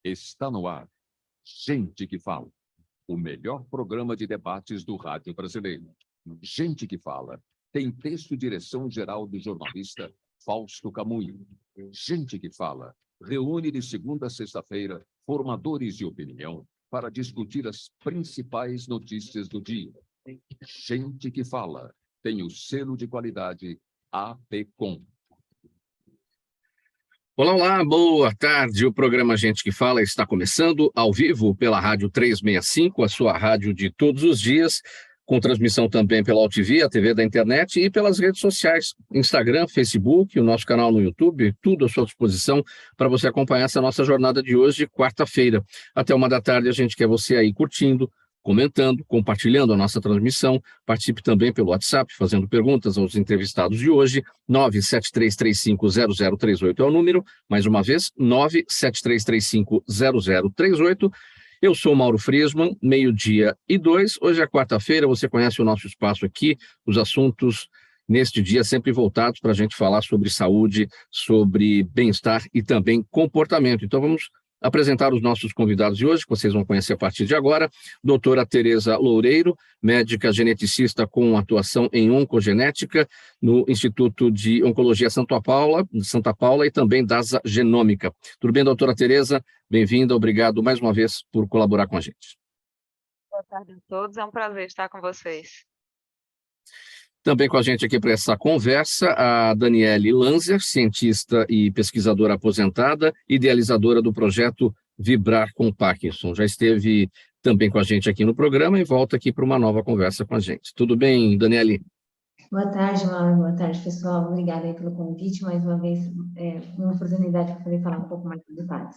Está no ar. Gente que Fala. O melhor programa de debates do rádio brasileiro. Gente que Fala. Tem texto e direção geral do jornalista Fausto Camunho. Gente que Fala. Reúne de segunda a sexta-feira formadores de opinião para discutir as principais notícias do dia. Gente que Fala. Tem o selo de qualidade APCOM. Olá, olá, boa tarde. O programa Gente que Fala está começando ao vivo pela Rádio 365, a sua rádio de todos os dias, com transmissão também pela UTV, a TV da internet e pelas redes sociais, Instagram, Facebook, o nosso canal no YouTube, tudo à sua disposição para você acompanhar essa nossa jornada de hoje, quarta-feira. Até 1 da tarde a gente quer você aí curtindo, comentando, compartilhando a nossa transmissão. Participe também pelo WhatsApp, fazendo perguntas aos entrevistados de hoje. 973350038 é o número. Mais uma vez, 973350038. Eu sou Mauro Friesman, 12:02. Hoje é quarta-feira, você conhece o nosso espaço aqui, os assuntos neste dia sempre voltados para a gente falar sobre saúde, sobre bem-estar e também comportamento. Então vamos apresentar os nossos convidados de hoje, que vocês vão conhecer a partir de agora. Doutora Tereza Loureiro, médica geneticista com atuação em oncogenética no Instituto de Oncologia Santa Paula e também DASA Genômica. Tudo bem, doutora Tereza? Bem-vinda, obrigado mais uma vez por colaborar com a gente. Boa tarde a todos, é um prazer estar com vocês. Também com a gente aqui para essa conversa, a Daniele Lanzer, cientista e pesquisadora aposentada, idealizadora do projeto Vibrar com Parkinson. Já esteve também com a gente aqui no programa e volta aqui para uma nova conversa com a gente. Tudo bem, Daniele? Boa tarde, Mauro. Boa tarde, pessoal. Obrigada aí pelo convite. Mais uma vez, uma oportunidade para poder falar um pouco mais de detalhes.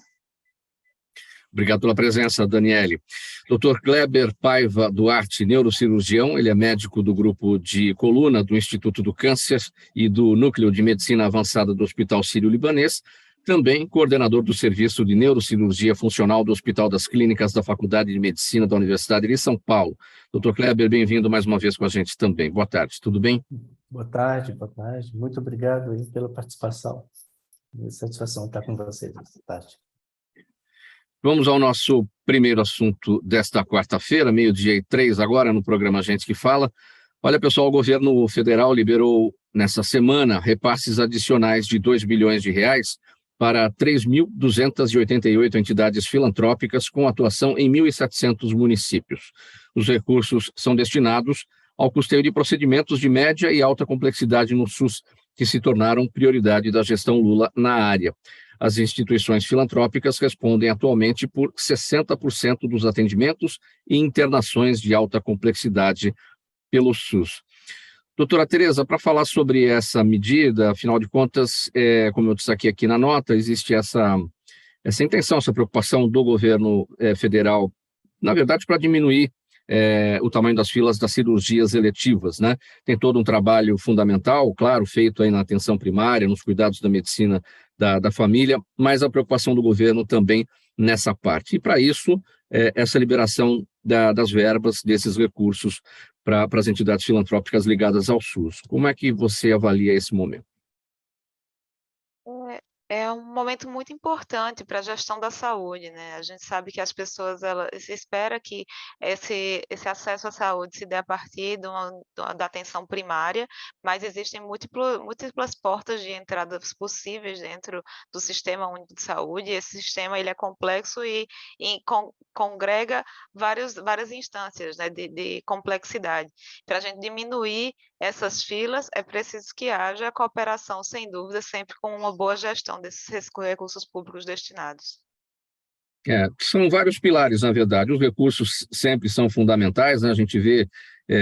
Obrigado pela presença, Daniele. Dr. Kleber Paiva Duarte, neurocirurgião, ele é médico do grupo de coluna do Instituto do Câncer e do Núcleo de Medicina Avançada do Hospital Sírio-Libanês, também coordenador do Serviço de Neurocirurgia Funcional do Hospital das Clínicas da Faculdade de Medicina da Universidade de São Paulo. Dr. Kleber, bem-vindo mais uma vez com a gente também. Boa tarde, tudo bem? Boa tarde, boa tarde. Muito obrigado aí pela participação. É satisfação estar com vocês nessa tarde. Vamos ao nosso primeiro assunto desta quarta-feira, 12:03 agora, no programa Gente que Fala. Olha, pessoal, o governo federal liberou nessa semana repasses adicionais de R$2 bilhões para 3.288 entidades filantrópicas com atuação em 1.700 municípios. Os recursos são destinados ao custeio de procedimentos de média e alta complexidade no SUS, que se tornaram prioridade da gestão Lula na área. As instituições filantrópicas respondem atualmente por 60% dos atendimentos e internações de alta complexidade pelo SUS. Doutora Tereza, para falar sobre essa medida, afinal de contas, como eu destaquei aqui na nota, existe essa intenção, essa preocupação do governo federal, na verdade, para diminuir o tamanho das filas das cirurgias eletivas, né? Tem todo um trabalho fundamental, claro, feito aí na atenção primária, nos cuidados da medicina da família, mas a preocupação do governo também nessa parte. E para isso, essa liberação das verbas, desses recursos para as entidades filantrópicas ligadas ao SUS. Como é que você avalia esse momento? É um momento muito importante para a gestão da saúde, né? A gente sabe que as pessoas, se espera que esse acesso à saúde se dê a partir da atenção primária, mas existem múltiplas portas de entradas possíveis dentro do Sistema Único de Saúde. Esse sistema ele é complexo e congrega várias instâncias, né, de complexidade. Para a gente diminuir essas filas, é preciso que haja cooperação, sem dúvida, sempre com uma boa gestão desses recursos públicos destinados. São vários pilares, na verdade. Os recursos sempre são fundamentais, né? A gente vê,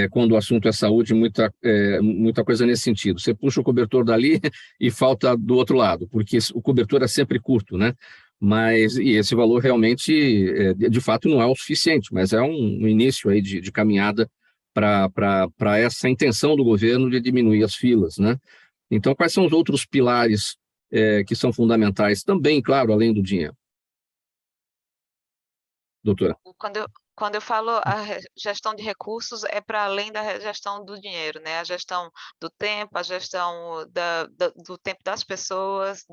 quando o assunto é saúde, muita coisa nesse sentido. Você puxa o cobertor dali e falta do outro lado, porque o cobertor é sempre curto, né? E esse valor realmente, de fato, não é o suficiente, mas é um início aí de caminhada para essa intenção do governo de diminuir as filas, né? Então, quais são os outros pilares que são fundamentais também, claro, além do dinheiro? Doutora. Quando eu falo gestão de recursos, é para além da gestão do dinheiro, né? A gestão do tempo, a gestão do tempo das pessoas,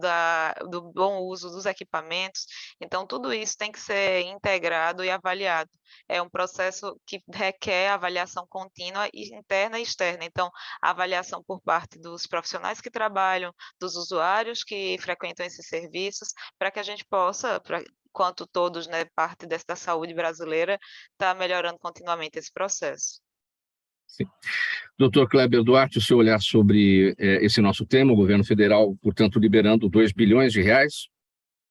do bom uso dos equipamentos. Então, tudo isso tem que ser integrado e avaliado. É um processo que requer avaliação contínua, interna e externa. Então, a avaliação por parte dos profissionais que trabalham, dos usuários que frequentam esses serviços, para que a gente possa, quanto todos, né, parte da saúde brasileira, está melhorando continuamente esse processo. Sim. Doutor Kleber Duarte, o seu olhar sobre esse nosso tema, o governo federal, portanto, liberando 2 bilhões de reais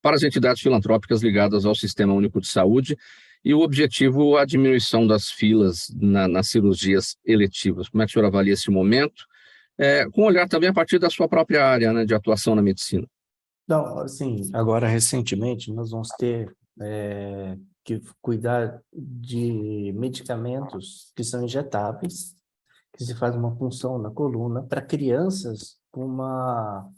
para as entidades filantrópicas ligadas ao Sistema Único de Saúde e o objetivo, a diminuição das filas nas cirurgias eletivas. Como é que o senhor avalia esse momento? Com olhar também a partir da sua própria área, né, de atuação na medicina. Não, assim, agora recentemente nós vamos ter que cuidar de medicamentos que são injetáveis, que se faz uma punção na coluna para crianças com uma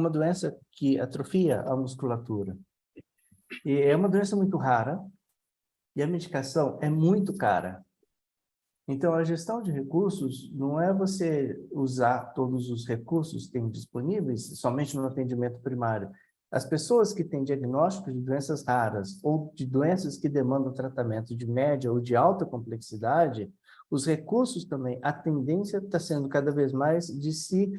doença que atrofia a musculatura. E é uma doença muito rara e a medicação é muito cara. Então, a gestão de recursos não é você usar todos os recursos que tem disponíveis somente no atendimento primário. As pessoas que têm diagnóstico de doenças raras ou de doenças que demandam tratamento de média ou de alta complexidade, os recursos também, a tendência está sendo cada vez mais de se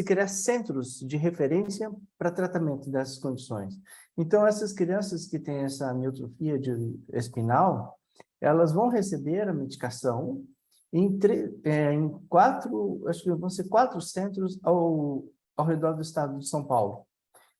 criar centros de referência para tratamento dessas condições. Então, essas crianças que têm essa amiotropia espinal, elas vão receber a medicação em 4, acho que vão ser 4 centros ao redor do estado de São Paulo.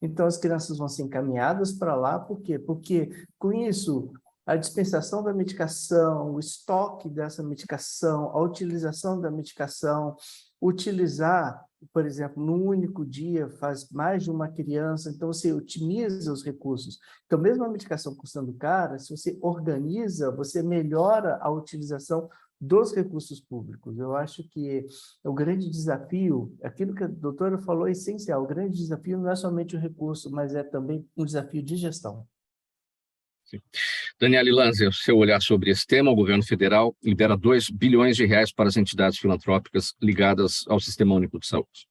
Então, as crianças vão ser encaminhadas para lá, por quê? Porque, com isso, a dispensação da medicação, o estoque dessa medicação, a utilização da medicação, utilizar, por exemplo, num único dia, faz mais de uma criança, então você otimiza os recursos. Então, mesmo a medicação custando cara, se você organiza, você melhora a utilização dos recursos públicos. Eu acho que o grande desafio, aquilo que a doutora falou é essencial, o grande desafio não é somente o recurso, mas é também um desafio de gestão. Sim. Daniele Lanzer, seu olhar sobre esse tema, o governo federal libera 2 bilhões de reais para as entidades filantrópicas ligadas ao Sistema Único de Saúde.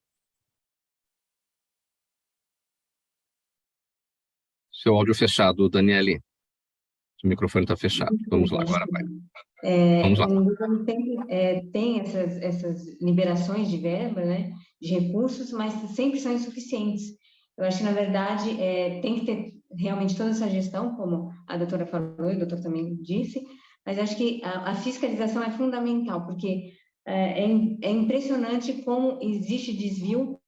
Seu áudio fechado, Daniele. O microfone está fechado. Vamos lá, agora vai. Vamos lá. O governo tem essas liberações de verba, né, de recursos, mas sempre são insuficientes. Eu acho que, na verdade, tem que ter realmente toda essa gestão, como a doutora falou e o doutor também disse, mas acho que a fiscalização é fundamental, porque é impressionante como existe desvio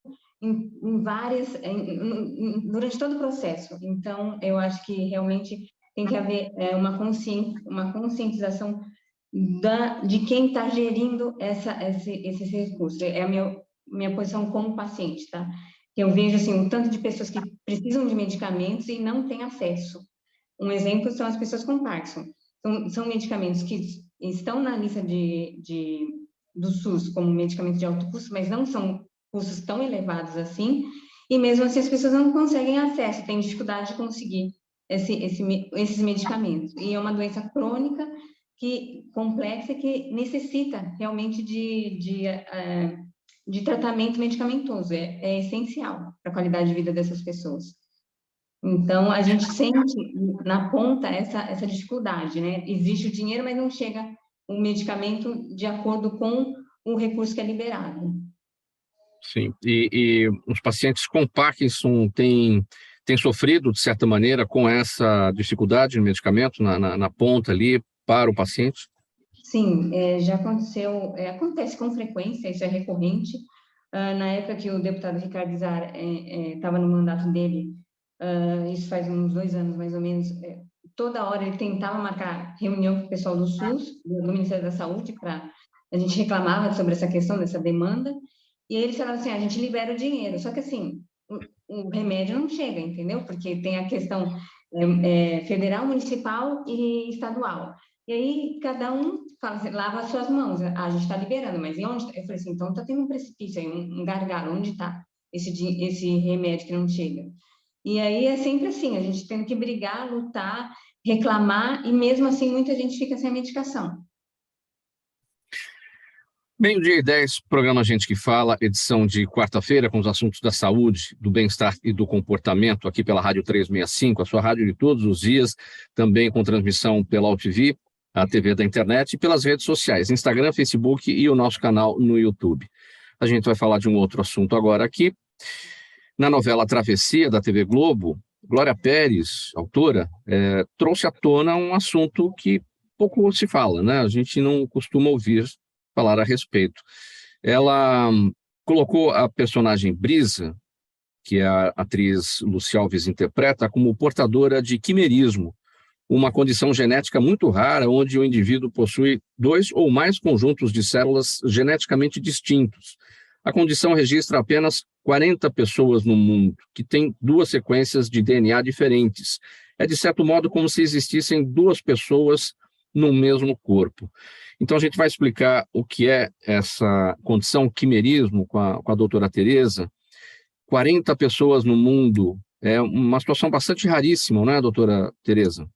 durante todo o processo. Então, eu acho que realmente tem que haver uma conscientização de quem está gerindo esses recursos. É a minha posição como paciente, tá? Eu vejo assim, um tanto de pessoas que precisam de medicamentos e não têm acesso. Um exemplo são as pessoas com Parkinson. São medicamentos que estão na lista do SUS como medicamentos de alto custo, mas não são custos tão elevados assim, e mesmo assim as pessoas não conseguem acesso, têm dificuldade de conseguir esses medicamentos. E é uma doença crônica, complexa, que necessita realmente de tratamento medicamentoso, é essencial para a qualidade de vida dessas pessoas. Então, a gente sente na ponta essa dificuldade, né? Existe o dinheiro, mas não chega o medicamento de acordo com o recurso que é liberado. Sim, e os pacientes com Parkinson têm sofrido, de certa maneira, com essa dificuldade no medicamento, na ponta ali, para o paciente? Sim, já aconteceu, acontece com frequência, isso é recorrente. Na época que o deputado Ricardo Izar estava no mandato dele, isso faz uns 2 anos mais ou menos, toda hora ele tentava marcar reunião com o pessoal do SUS, do Ministério da Saúde, a gente reclamava sobre essa questão, dessa demanda, e aí eles falavam assim, a gente libera o dinheiro, só que assim, o remédio não chega, entendeu? Porque tem a questão federal, municipal e estadual. E aí, cada um fala assim, lava as suas mãos. A gente está liberando, mas e onde? Eu falei assim, então está tendo um precipício aí, um gargalo. Onde está esse remédio que não chega? E aí é sempre assim, a gente tem que brigar, lutar, reclamar, e mesmo assim muita gente fica sem medicação. Meio-dia e 10, programa Gente que Fala, edição de quarta-feira, com os assuntos da saúde, do bem-estar e do comportamento, aqui pela Rádio 365, a sua rádio de todos os dias, também com transmissão pela UTV, a TV da internet, e pelas redes sociais, Instagram, Facebook e o nosso canal no YouTube. A gente vai falar de um outro assunto agora aqui. Na novela Travessia, da TV Globo, Glória Pérez, autora, trouxe à tona um assunto que pouco se fala, né? A gente não costuma ouvir falar a respeito. Ela colocou a personagem Brisa, que a atriz Luci Alves interpreta, como portadora de quimerismo, uma condição genética muito rara onde o indivíduo possui 2 ou mais conjuntos de células geneticamente distintos. A condição registra apenas 40 pessoas no mundo, que têm 2 sequências de DNA diferentes. É, de certo modo, como se existissem 2 pessoas no mesmo corpo. Então, a gente vai explicar o que é essa condição quimerismo com a doutora Tereza. 40 pessoas no mundo é uma situação bastante raríssima, não é, doutora Tereza?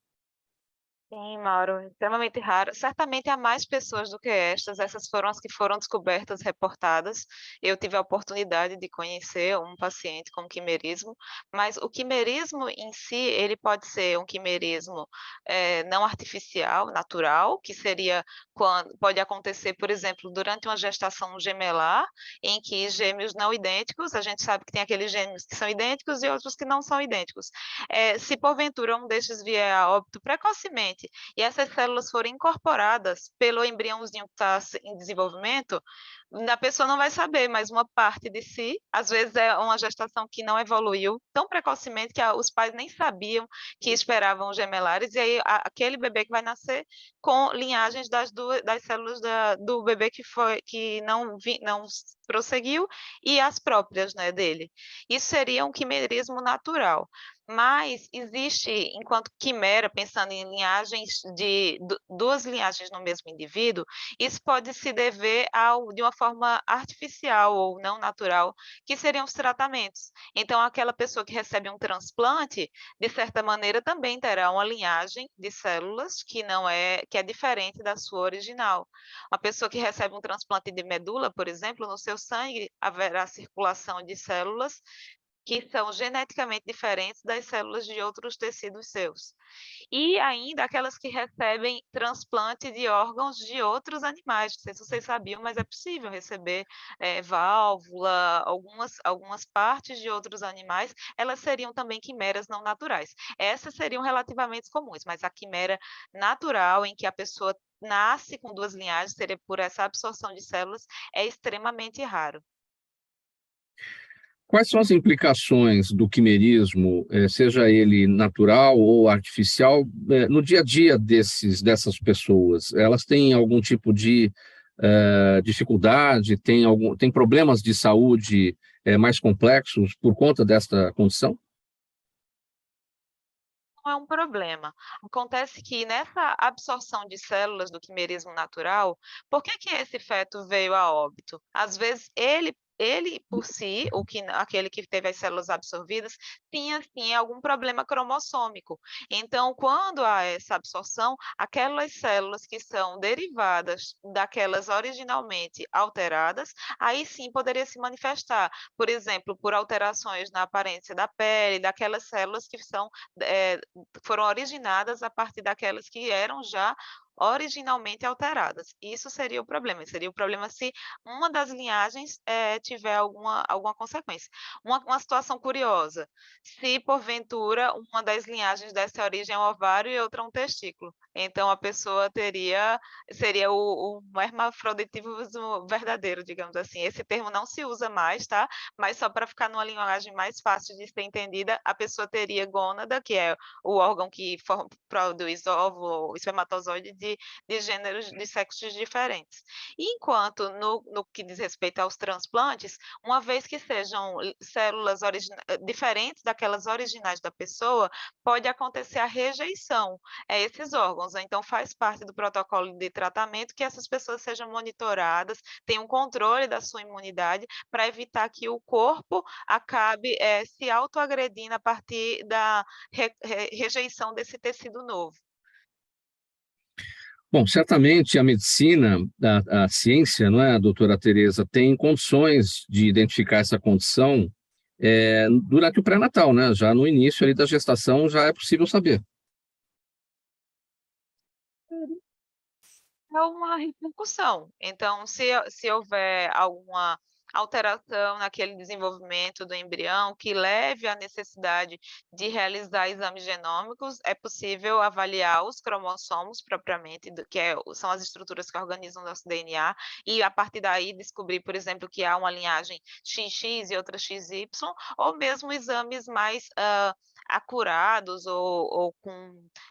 Sim, Mauro, extremamente raro. Certamente há mais pessoas do que estas. Essas foram as que foram descobertas, reportadas. Eu tive a oportunidade de conhecer um paciente com quimerismo, mas o quimerismo em si, ele pode ser um quimerismo não artificial, natural, que seria quando pode acontecer, por exemplo, durante uma gestação gemelar, em que gêmeos não idênticos, a gente sabe que tem aqueles gêmeos que são idênticos e outros que não são idênticos. Se porventura um destes vier a óbito precocemente e essas células forem incorporadas pelo embriãozinho que está em desenvolvimento, a pessoa não vai saber, mas uma parte de si, às vezes é uma gestação que não evoluiu tão precocemente que os pais nem sabiam que esperavam gemelares, e aí aquele bebê que vai nascer com linhagens das células do bebê que não prosseguiu e as próprias, né, dele. Isso seria um quimerismo natural. Mas existe, enquanto quimera, pensando em linhagens de 2 linhagens no mesmo indivíduo, isso pode se dever de uma forma artificial ou não natural, que seriam os tratamentos. Então, aquela pessoa que recebe um transplante, de certa maneira, também terá uma linhagem de células que é diferente da sua original. Uma pessoa que recebe um transplante de medula, por exemplo, no seu sangue haverá circulação de células que são geneticamente diferentes das células de outros tecidos seus. E ainda aquelas que recebem transplante de órgãos de outros animais. Não sei se vocês sabiam, mas é possível receber válvula, algumas partes de outros animais, elas seriam também quimeras não naturais. Essas seriam relativamente comuns, mas a quimera natural, em que a pessoa nasce com 2 linhagens, seria por essa absorção de células, é extremamente raro. Quais são as implicações do quimerismo, seja ele natural ou artificial, no dia a dia dessas pessoas? Elas têm algum tipo de dificuldade, têm problemas de saúde mais complexos por conta desta condição? Não é um problema. Acontece que nessa absorção de células do quimerismo natural, por que esse feto veio a óbito? Às vezes ele por si, aquele que teve as células absorvidas, tinha sim algum problema cromossômico. Então, quando há essa absorção, aquelas células que são derivadas daquelas originalmente alteradas, aí sim poderia se manifestar, por exemplo, por alterações na aparência da pele, daquelas células que foram originadas a partir daquelas que eram já originalmente alteradas. Isso seria o problema. Seria o problema se uma das linhagens tiver alguma consequência. Uma situação curiosa, se porventura uma das linhagens desse origem a um ovário e outra a um testículo. Então a pessoa seria o hermafroditismo verdadeiro, digamos assim. Esse termo não se usa mais, tá? Mas só para ficar numa linguagem mais fácil de ser entendida, a pessoa teria gônada, que é o órgão que produz óvulo, espermatozoides, de gêneros, de sexos diferentes. E enquanto no que diz respeito aos transplantes, uma vez que sejam células diferentes daquelas originais da pessoa, pode acontecer a rejeição a esses órgãos. Então, faz parte do protocolo de tratamento que essas pessoas sejam monitoradas, tenham um controle da sua imunidade, para evitar que o corpo acabe se autoagredindo a partir da rejeição desse tecido novo. Bom, certamente a medicina, a ciência, não é, doutora Tereza, tem condições de identificar essa condição durante o pré-natal, né? Já no início ali da gestação já é possível saber. É uma repercussão. Então, se houver alguma alteração naquele desenvolvimento do embrião que leve à necessidade de realizar exames genômicos, é possível avaliar os cromossomos propriamente, são as estruturas que organizam o nosso DNA, e a partir daí descobrir, por exemplo, que há uma linhagem XX e outra XY, ou mesmo exames mais acurados ou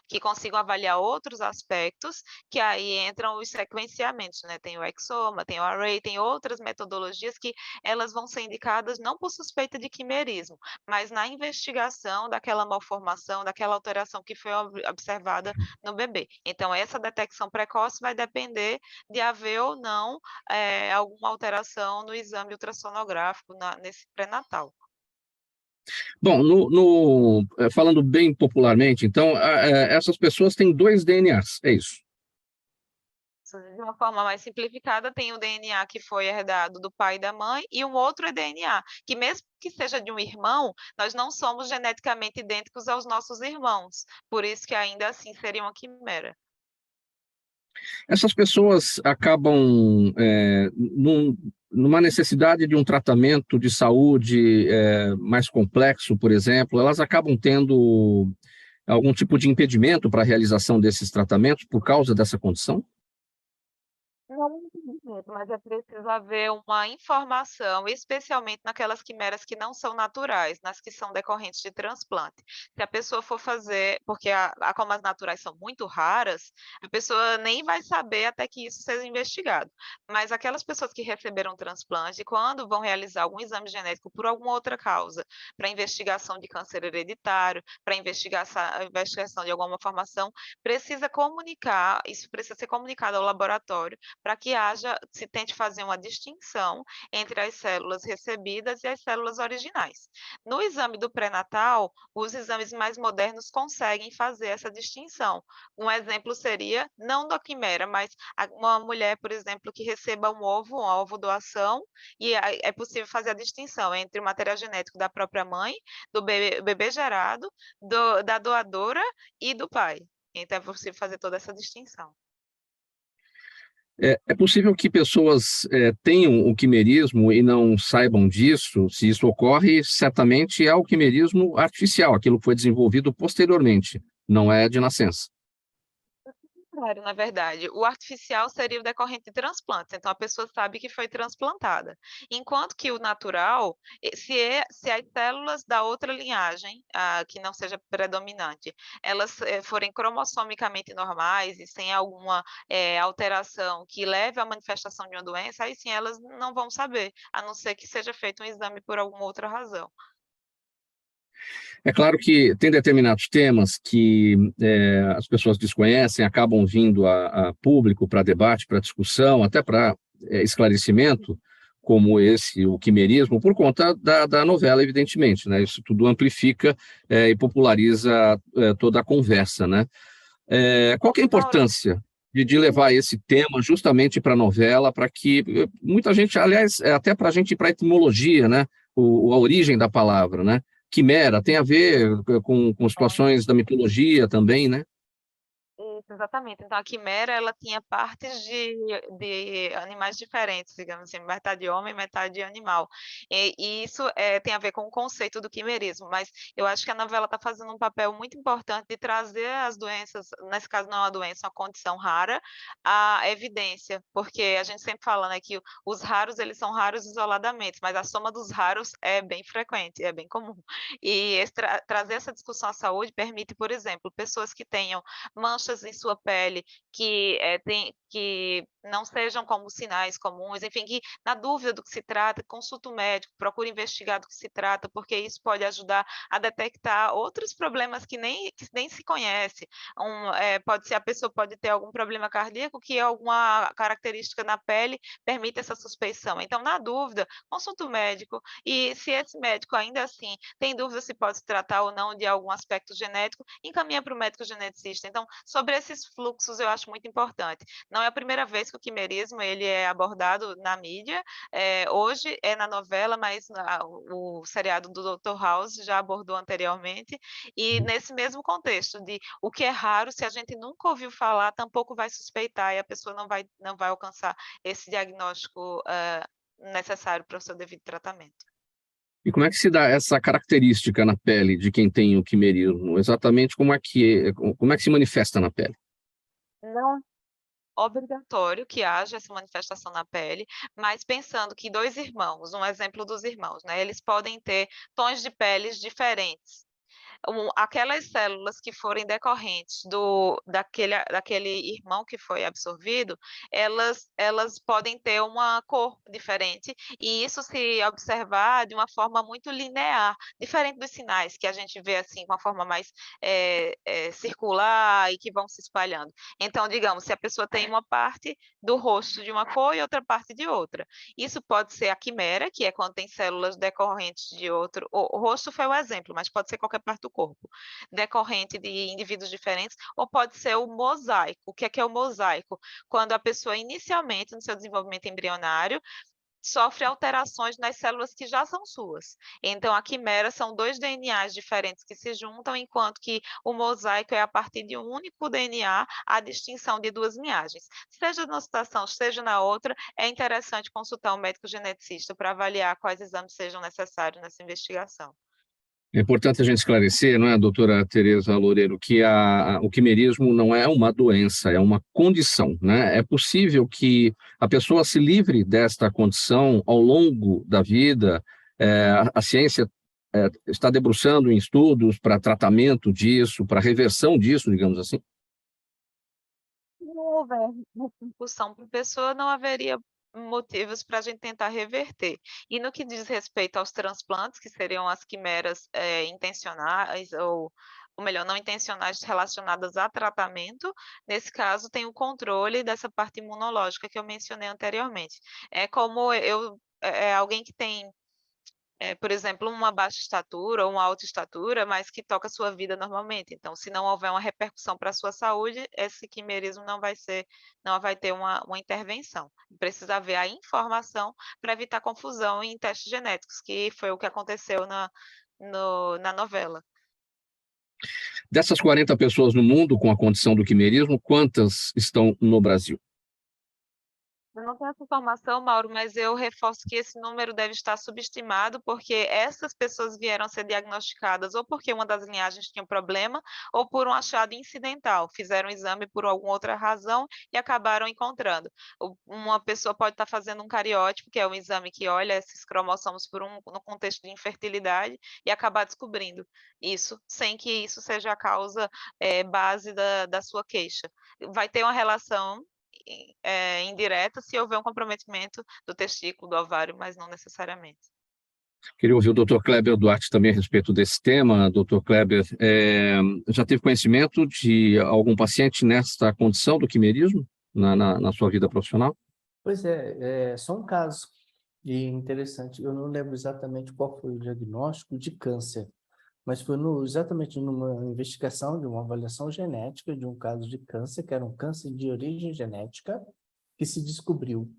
que consigam avaliar outros aspectos, que aí entram os sequenciamentos, né? Tem o exoma, tem o array, tem outras metodologias que elas vão ser indicadas não por suspeita de quimerismo, mas na investigação daquela malformação, daquela alteração que foi observada no bebê. Então, essa detecção precoce vai depender de haver ou não alguma alteração no exame ultrassonográfico nesse pré-natal. Bom, falando bem popularmente, então, essas pessoas têm 2 DNAs, é isso? De uma forma mais simplificada, tem o DNA que foi herdado do pai e da mãe, e um outro DNA, que mesmo que seja de um irmão, nós não somos geneticamente idênticos aos nossos irmãos, por isso que ainda assim seria uma quimera. Essas pessoas acabam numa necessidade de um tratamento de saúde mais complexo, por exemplo, elas acabam tendo algum tipo de impedimento para a realização desses tratamentos por causa dessa condição? Não, mas é preciso haver uma informação, especialmente naquelas quimeras que não são naturais, nas que são decorrentes de transplante. Se a pessoa for fazer, porque como as naturais são muito raras, a pessoa nem vai saber até que isso seja investigado. Mas aquelas pessoas que receberam transplante, quando vão realizar algum exame genético por alguma outra causa, para investigação de câncer hereditário, para investigação de alguma malformação, precisa comunicar, isso precisa ser comunicado ao laboratório, para que se tente fazer uma distinção entre as células recebidas e as células originais. No exame do pré-natal, os exames mais modernos conseguem fazer essa distinção. Um exemplo seria, não da quimera, mas uma mulher, por exemplo, que receba uma ovo-doação, e é possível fazer a distinção entre o material genético da própria mãe, do bebê gerado, da doadora e do pai. Então, é possível fazer toda essa distinção. É possível que pessoas tenham o quimerismo e não saibam disso? Se isso ocorre, certamente é o quimerismo artificial, aquilo que foi desenvolvido posteriormente, não é de nascença. Na verdade, o artificial seria o decorrente de transplantes, então a pessoa sabe que foi transplantada. Enquanto que o natural, se as células da outra linhagem, que não seja predominante, elas forem cromossomicamente normais e sem alguma alteração que leve à manifestação de uma doença, aí sim elas não vão saber, a não ser que seja feito um exame por alguma outra razão. É claro que tem determinados temas que as pessoas desconhecem, acabam vindo a público para debate, para discussão, até para esclarecimento, como o quimerismo, por conta da novela, evidentemente, né? Isso tudo amplifica e populariza toda a conversa, né? Qual que é a importância de levar esse tema justamente para a novela, para que muita gente, aliás, até para a gente ir para a etimologia, né? A origem da palavra, né? Quimera tem a ver com situações da mitologia também, né? Isso, exatamente. Então, a quimera, ela tinha partes de animais diferentes, digamos assim, metade homem, metade animal. E isso tem a ver com o conceito do quimerismo, mas eu acho que a novela está fazendo um papel muito importante de trazer as doenças, nesse caso não é uma doença, é uma condição rara, à evidência, porque a gente sempre fala, né, que os raros, eles são raros isoladamente, mas a soma dos raros é bem frequente, é bem comum. E trazer essa discussão à saúde permite, por exemplo, pessoas que tenham manchas em sua pele que não sejam como sinais comuns, enfim, que na dúvida do que se trata, consulte o médico, procure investigar do que se trata, porque isso pode ajudar a detectar outros problemas que nem se conhece. Pode ser, a pessoa pode ter algum problema cardíaco que alguma característica na pele permite essa suspeição. Então, na dúvida, consulte o médico, e se esse médico ainda assim tem dúvida se pode se tratar ou não de algum aspecto genético, encaminha para o médico geneticista. Então, sobre esses fluxos, eu acho muito importante. Não é a primeira vez que o quimerismo ele é abordado na mídia, hoje é na novela, mas o seriado do Dr. House já abordou anteriormente, e nesse mesmo contexto de o que é raro, se a gente nunca ouviu falar, tampouco vai suspeitar, e a pessoa não vai alcançar esse diagnóstico necessário para o seu devido tratamento. E como é que se dá essa característica na pele de quem tem o quimerismo? Exatamente como é que se manifesta na pele? Não obrigatório que haja essa manifestação na pele, mas pensando que 2 irmãos, um exemplo dos irmãos, né, eles podem ter tons de peles diferentes. Aquelas células que forem decorrentes daquele irmão que foi absorvido, elas podem ter uma cor diferente, e isso se observar de uma forma muito linear, diferente dos sinais que a gente vê assim, com uma forma mais circular e que vão se espalhando. Então, digamos, se a pessoa tem uma parte do rosto de uma cor e outra parte de outra, isso pode ser a quimera, que é quando tem células decorrentes de outro. O rosto foi o exemplo, mas pode ser qualquer parte do corpo, decorrente de indivíduos diferentes, ou pode ser o mosaico. O que é o mosaico? Quando a pessoa, inicialmente, no seu desenvolvimento embrionário, sofre alterações nas células que já são suas. Então, a quimera são 2 DNAs diferentes que se juntam, enquanto que o mosaico é a partir de um único DNA, a distinção de 2 linhagens. Seja numa situação, seja na outra, é interessante consultar um médico geneticista para avaliar quais exames sejam necessários nessa investigação. É importante a gente esclarecer, não é, doutora Tereza Loureiro, que o quimerismo não é uma doença, é uma condição, né? É possível que a pessoa se livre desta condição ao longo da vida. A ciência está debruçando em estudos para tratamento disso, para reversão disso, digamos assim. Se não houver repercussão para a pessoa, não haveria motivos para a gente tentar reverter. E no que diz respeito aos transplantes, que seriam as quimeras intencionais, ou melhor, não intencionais relacionadas a tratamento, nesse caso tem o controle dessa parte imunológica que eu mencionei anteriormente. É como alguém que tem, por exemplo, uma baixa estatura ou uma alta estatura, mas que toca a sua vida normalmente. Então, se não houver uma repercussão para a sua saúde, esse quimerismo não vai ter uma intervenção. Precisa haver a informação para evitar confusão em testes genéticos, que foi o que aconteceu na novela. Dessas 40 pessoas no mundo com a condição do quimerismo, quantas estão no Brasil? Eu não tenho essa informação, Mauro, mas eu reforço que esse número deve estar subestimado, porque essas pessoas vieram ser diagnosticadas ou porque uma das linhagens tinha um problema, ou por um achado incidental. Fizeram o exame por alguma outra razão e acabaram encontrando. Uma pessoa pode estar fazendo um cariótipo, que é um exame que olha esses cromossomos no contexto de infertilidade, e acabar descobrindo isso, sem que isso seja a causa base da sua queixa. Vai ter uma relação indireta se houver um comprometimento do testículo, do ovário, mas não necessariamente. Queria ouvir o Dr. Kleber Duarte também a respeito desse tema. Dr. Kleber, já teve conhecimento de algum paciente nesta condição do quimerismo na sua vida profissional? Pois é só um caso. E interessante, eu não lembro exatamente qual foi o diagnóstico de câncer, mas foi exatamente numa investigação de uma avaliação genética de um caso de câncer, que era um câncer de origem genética, que se descobriu.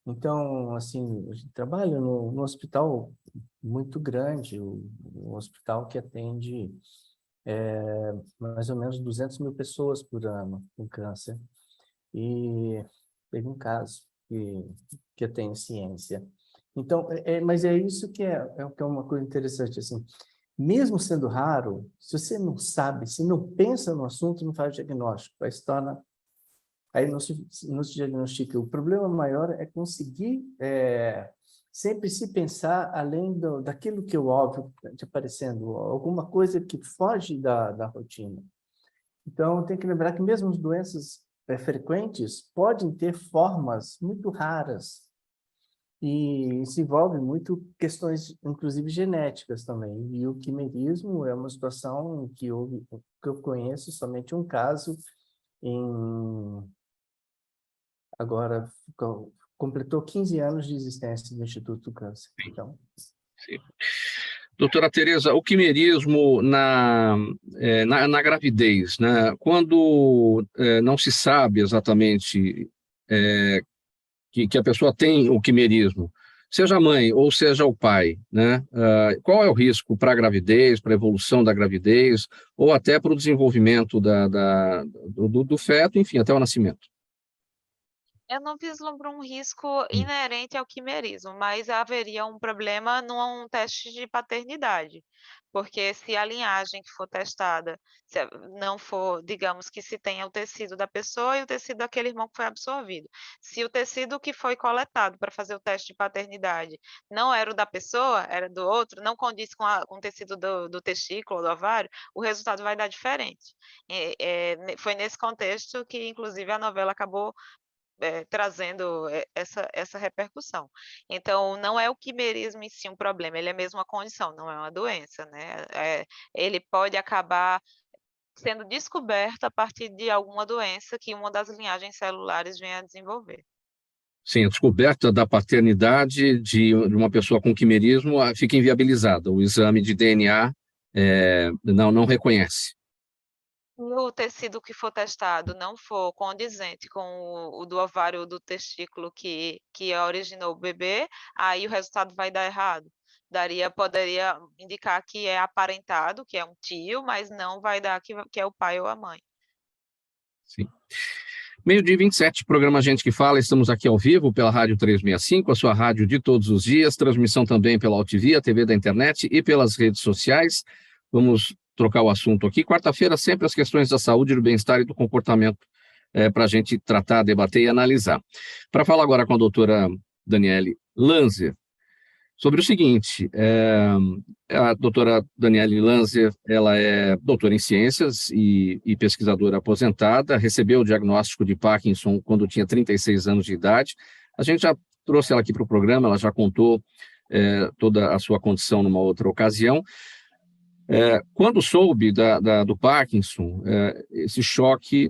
Então, assim, a gente trabalha no hospital muito grande, um hospital que atende mais ou menos 200 mil pessoas por ano com câncer. E teve um caso que eu tenho ciência. Então, mas é isso que é uma coisa interessante, assim. Mesmo sendo raro, se você não sabe, se não pensa no assunto, não faz diagnóstico, aí se torna... Aí não se diagnostica. O problema maior é conseguir sempre se pensar além daquilo que é o óbvio te aparecendo, alguma coisa que foge da rotina. Então, tem que lembrar que mesmo as doenças frequentes podem ter formas muito raras e se envolve muito questões, inclusive genéticas também. E o quimerismo é uma situação que eu conheço somente um caso agora completou 15 anos de existência do Instituto do Câncer. Então, sim. Doutora Tereza, o quimerismo na gravidez, né? Quando não se sabe exatamente que a pessoa tem o quimerismo, seja a mãe ou seja o pai, né? Qual é o risco para a gravidez, para a evolução da gravidez, ou até para o desenvolvimento do feto, enfim, até o nascimento? Eu não vislumbro um risco inerente ao quimerismo, mas haveria um problema num teste de paternidade, porque se a linhagem que for testada não for, digamos que se tenha o tecido da pessoa e o tecido daquele irmão que foi absorvido. Se o tecido que foi coletado para fazer o teste de paternidade não era o da pessoa, era do outro, não condiz com o tecido do testículo, do ovário, o resultado vai dar diferente. Foi nesse contexto que, inclusive, a novela acabou trazendo essa repercussão. Então, não é o quimerismo em si um problema, ele é mesmo uma condição, não é uma doença, né? Ele pode acabar sendo descoberto a partir de alguma doença que uma das linhagens celulares venha a desenvolver. Sim, a descoberta da paternidade de uma pessoa com quimerismo fica inviabilizada. O exame de DNA não reconhece. Se o tecido que for testado não for condizente com o do ovário ou do testículo que originou o bebê, aí o resultado vai dar errado. Poderia indicar que é aparentado, que é um tio, mas não vai dar que é o pai ou a mãe. Sim. 12h27, programa Gente que Fala, estamos aqui ao vivo pela Rádio 365, a sua rádio de todos os dias, transmissão também pela AltV, a TV da internet e pelas redes sociais. Vamos trocar o assunto aqui. Quarta-feira, sempre as questões da saúde, do bem-estar e do comportamento para a gente tratar, debater e analisar. Para falar agora com a doutora Daniele Lanzer, sobre o seguinte, a doutora Daniele Lanzer, ela é doutora em ciências e pesquisadora aposentada, recebeu o diagnóstico de Parkinson quando tinha 36 anos de idade. A gente já trouxe ela aqui para o programa, ela já contou toda a sua condição numa outra ocasião. Quando soube do Parkinson, esse choque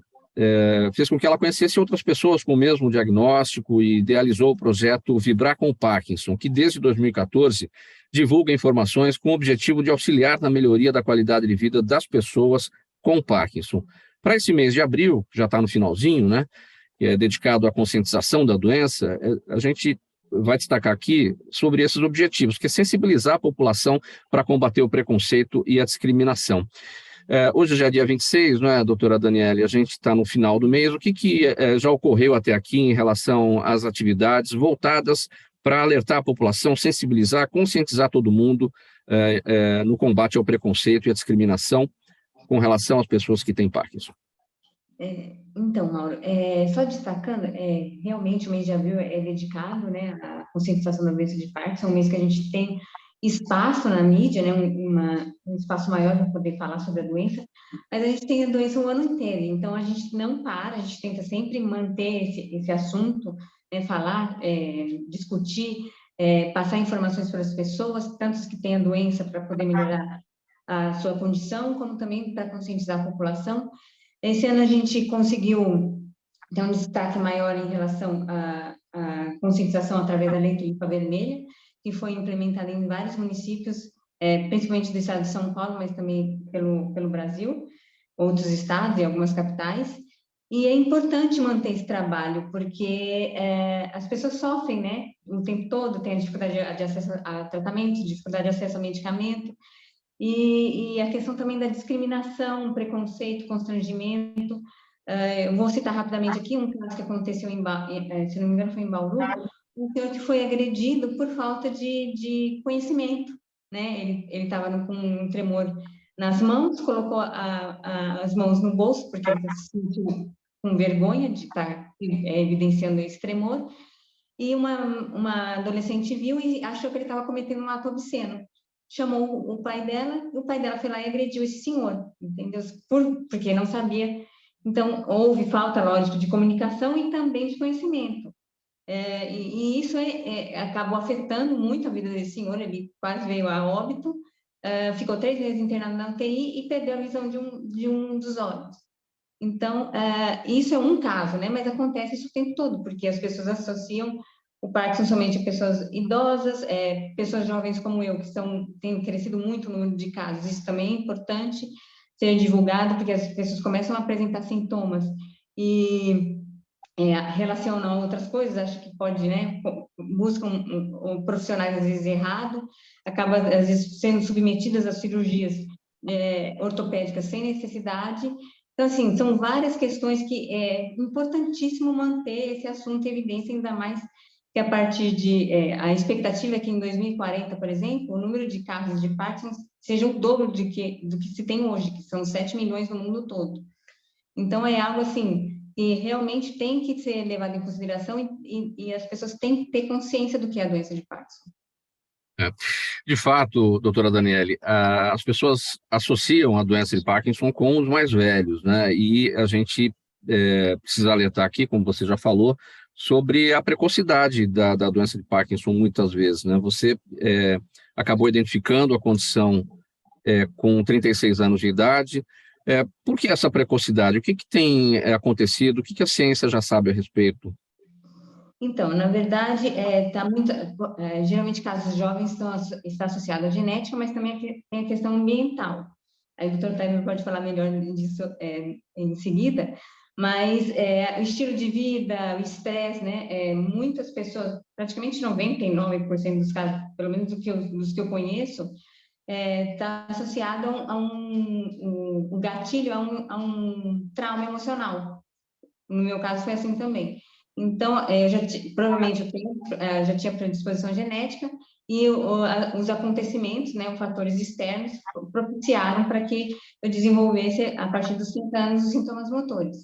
fez com que ela conhecesse outras pessoas com o mesmo diagnóstico e idealizou o projeto Vibrar com o Parkinson, que desde 2014 divulga informações com o objetivo de auxiliar na melhoria da qualidade de vida das pessoas com Parkinson. Para esse mês de abril, já está no finalzinho, né, que é dedicado à conscientização da doença, a gente vai destacar aqui sobre esses objetivos, que é sensibilizar a população para combater o preconceito e a discriminação. Hoje já é dia 26, não é, doutora Daniele? A gente está no final do mês. O que já ocorreu até aqui em relação às atividades voltadas para alertar a população, sensibilizar, conscientizar todo mundo no combate ao preconceito e à discriminação com relação às pessoas que têm Parkinson? Então, Mauro, só destacando, realmente o mês de abril é dedicado, né, à conscientização da doença de Parkinson, um mês que a gente tem espaço na mídia, né, um espaço maior para poder falar sobre a doença, mas a gente tem a doença o ano inteiro, então a gente não para, a gente tenta sempre manter esse assunto, né, falar, discutir, passar informações para as pessoas, tanto as que têm a doença para poder melhorar a sua condição, como também para conscientizar a população. Esse ano a gente conseguiu ter um destaque maior em relação à conscientização através da Lei Tulipa Vermelha, que foi implementada em vários municípios, principalmente do estado de São Paulo, mas também pelo Brasil, outros estados e algumas capitais. E é importante manter esse trabalho, porque as pessoas sofrem, né, o tempo todo, tem a dificuldade de acesso a tratamento, dificuldade de acesso a medicamento, e a questão também da discriminação, preconceito, constrangimento. Eu vou citar rapidamente aqui um caso que aconteceu se não me engano foi em Bauru, um senhor que foi agredido por falta de conhecimento, né? Ele estava com um tremor nas mãos, colocou as mãos no bolso, porque ele se sentiu com vergonha de estar evidenciando esse tremor, e uma adolescente viu e achou que ele estava cometendo um ato obsceno. chamou o pai dela, e o pai dela foi lá e agrediu esse senhor, entendeu? Porque não sabia. Então, houve falta, lógico, de comunicação e também de conhecimento. E isso acabou afetando muito a vida desse senhor, ele quase veio a óbito, ficou 3 meses internado na UTI e perdeu a visão de um dos olhos. Então, isso é um caso, né? Mas acontece isso o tempo todo, porque as pessoas associam o Parkinson somente a pessoas idosas, pessoas jovens como eu, que têm crescido muito o número de casos. Isso também é importante ser divulgado, porque as pessoas começam a apresentar sintomas e relacionam a outras coisas, acho que pode, né? Buscam profissionais, às vezes, errado, acaba, às vezes, sendo submetidas a cirurgias ortopédicas sem necessidade. Então, assim, são várias questões que é importantíssimo manter esse assunto em evidência, ainda mais que a partir a expectativa é que em 2040, por exemplo, o número de casos de Parkinson seja o dobro do que se tem hoje, que são 7 milhões no mundo todo. Então, é algo, assim, que realmente tem que ser levado em consideração e as pessoas têm que ter consciência do que é a doença de Parkinson. De fato, doutora Daniele, as pessoas associam a doença de Parkinson com os mais velhos, né? E a gente precisa alertar aqui, como você já falou, sobre a precocidade da doença de Parkinson muitas vezes, né? Você acabou identificando a condição com 36 anos de idade. Por que essa precocidade? O que tem acontecido? O que a ciência já sabe a respeito? Então, na verdade, geralmente casos jovens está associado à genética, mas também tem a questão ambiental. Aí o Dr. Kleber pode falar melhor disso em seguida, mas o estilo de vida, o estresse, né? Muitas pessoas, praticamente 99% dos casos, pelo menos dos que eu conheço, está associado a um gatilho, a um trauma emocional. No meu caso foi assim também. Então, provavelmente eu já tinha predisposição genética e os acontecimentos, né, os fatores externos propiciaram para que eu desenvolvesse, a partir dos 30 anos, os sintomas motores.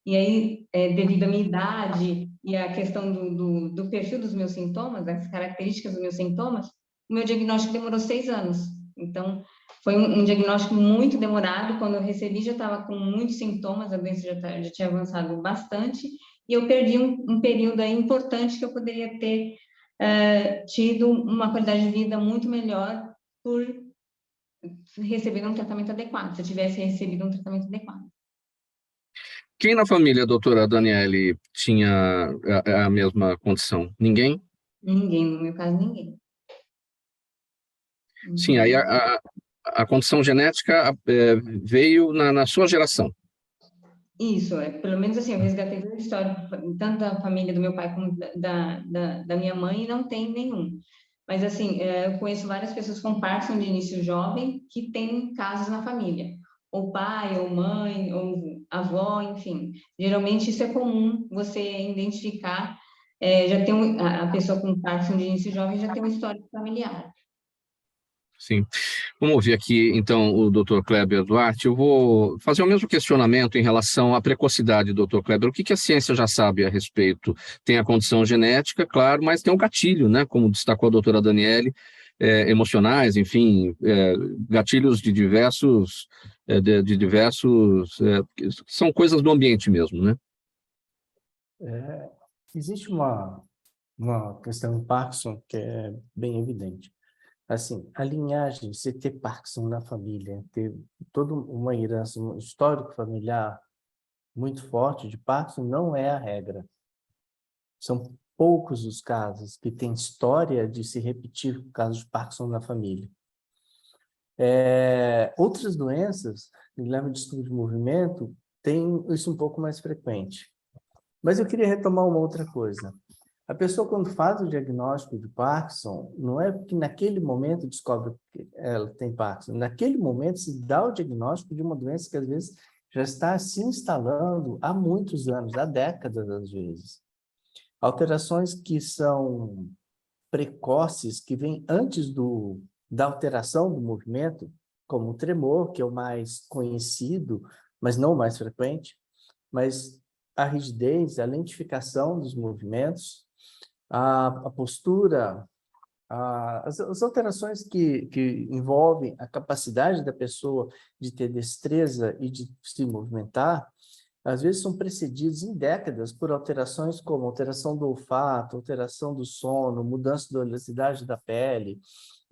E aí, devido à minha idade e à questão do perfil dos meus sintomas, das características dos meus sintomas, o meu diagnóstico demorou 6 anos. Então, foi um diagnóstico muito demorado. Quando eu recebi, já estava com muitos sintomas, a doença já tinha avançado bastante, e eu perdi um período aí importante que eu poderia ter tido uma qualidade de vida muito melhor por receber um tratamento adequado, se eu tivesse recebido um tratamento adequado. Quem na família, doutora Daniele, tinha a mesma condição? Ninguém? Ninguém, no meu caso, ninguém. Sim, aí a condição genética veio na sua geração. Isso, pelo menos assim, eu resgatei toda a história, tanto da família do meu pai como da minha mãe, e não tem nenhum. Mas, assim, eu conheço várias pessoas com Parkinson de início jovem que têm casos na família. Ou pai, ou mãe, ou avó, enfim. Geralmente isso é comum você identificar, já tem a pessoa com Parkinson de início jovem já tem uma história familiar. Sim. Vamos ouvir aqui, então, o Dr. Kleber Duarte. Eu vou fazer o mesmo questionamento em relação à precocidade, Dr. Kleber. O que a ciência já sabe a respeito? Tem a condição genética, claro, mas tem um gatilho, né? Como destacou a doutora Daniele, emocionais, enfim, gatilhos de diversos, são coisas do ambiente mesmo, né? Existe uma questão em Parkinson que é bem evidente. Assim, a linhagem, você ter Parkinson na família, ter toda uma herança, um histórico familiar muito forte de Parkinson não é a regra. São poucos os casos que têm história de se repetir o caso de Parkinson na família. Outras doenças, leva de distúrbio de movimento, tem isso um pouco mais frequente. Mas eu queria retomar uma outra coisa. A pessoa, quando faz o diagnóstico de Parkinson, não é porque naquele momento descobre que ela tem Parkinson. Naquele momento se dá o diagnóstico de uma doença que, às vezes, já está se instalando há muitos anos, há décadas, às vezes. Alterações que são precoces, que vêm antes da alteração do movimento, como o tremor, que é o mais conhecido, mas não o mais frequente, mas a rigidez, a lentificação dos movimentos, a postura As alterações que envolvem a capacidade da pessoa de ter destreza e de se movimentar, às vezes são precedidas em décadas por alterações como alteração do olfato, alteração do sono, mudança da oleosidade da pele,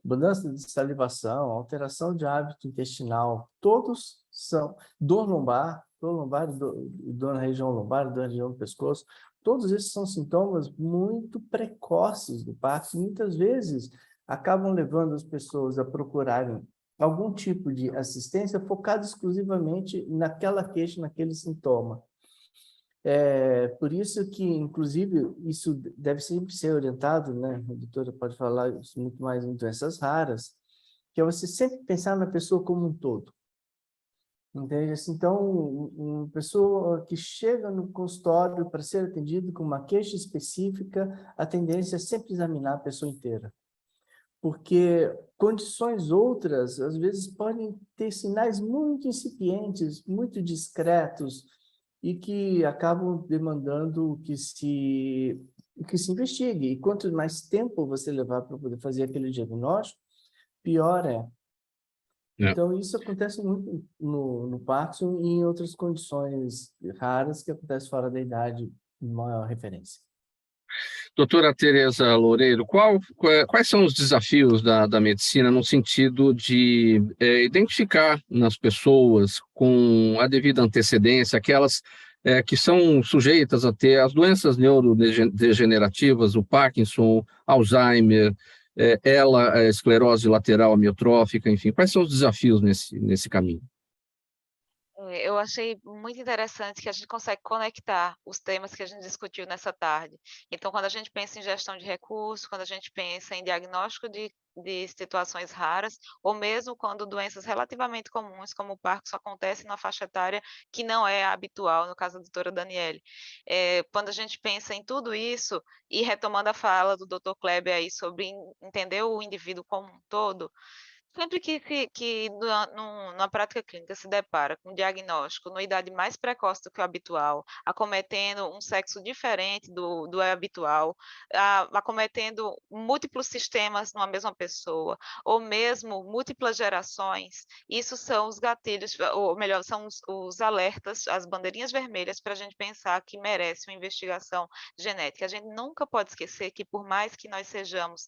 mudança de salivação, alteração de hábito intestinal. Todos são dor lombar, dor na região lombar, dor na região do pescoço. Todos esses são sintomas muito precoces do Parkinson. Muitas vezes acabam levando as pessoas a procurarem algum tipo de assistência focada exclusivamente naquela queixa, naquele sintoma. Por isso que, inclusive, isso deve sempre ser orientado, né? A doutora pode falar isso muito mais em doenças raras, que é você sempre pensar na pessoa como um todo. Entende? Assim, então, uma pessoa que chega no consultório para ser atendido com uma queixa específica, a tendência é sempre examinar a pessoa inteira. Porque condições outras, às vezes, podem ter sinais muito incipientes, muito discretos, e que acabam demandando que se investigue. E quanto mais tempo você levar para poder fazer aquele diagnóstico, pior é. Então, isso acontece muito no Parkinson e em outras condições raras que acontecem fora da idade, maior referência. Doutora Tereza Loureiro, quais são os desafios da medicina no sentido de identificar nas pessoas com a devida antecedência aquelas que são sujeitas a ter as doenças neurodegenerativas, o Parkinson, Alzheimer, a esclerose lateral amiotrófica, enfim, quais são os desafios nesse caminho? Eu achei muito interessante que a gente consegue conectar os temas que a gente discutiu nessa tarde. Então, quando a gente pensa em gestão de recursos, quando a gente pensa em diagnóstico de situações raras, ou mesmo quando doenças relativamente comuns, como o Parkinson, acontecem na faixa etária que não é habitual, no caso da doutora Daniele. Quando a gente pensa em tudo isso, e retomando a fala do doutor Kleber aí sobre entender o indivíduo como um todo, sempre que numa prática clínica se depara com um diagnóstico numa idade mais precoce do que o habitual, acometendo um sexo diferente do habitual, acometendo múltiplos sistemas numa mesma pessoa, ou mesmo múltiplas gerações, isso são os gatilhos, ou melhor, são os alertas, as bandeirinhas vermelhas para a gente pensar que merece uma investigação genética. A gente nunca pode esquecer que, por mais que nós herdemos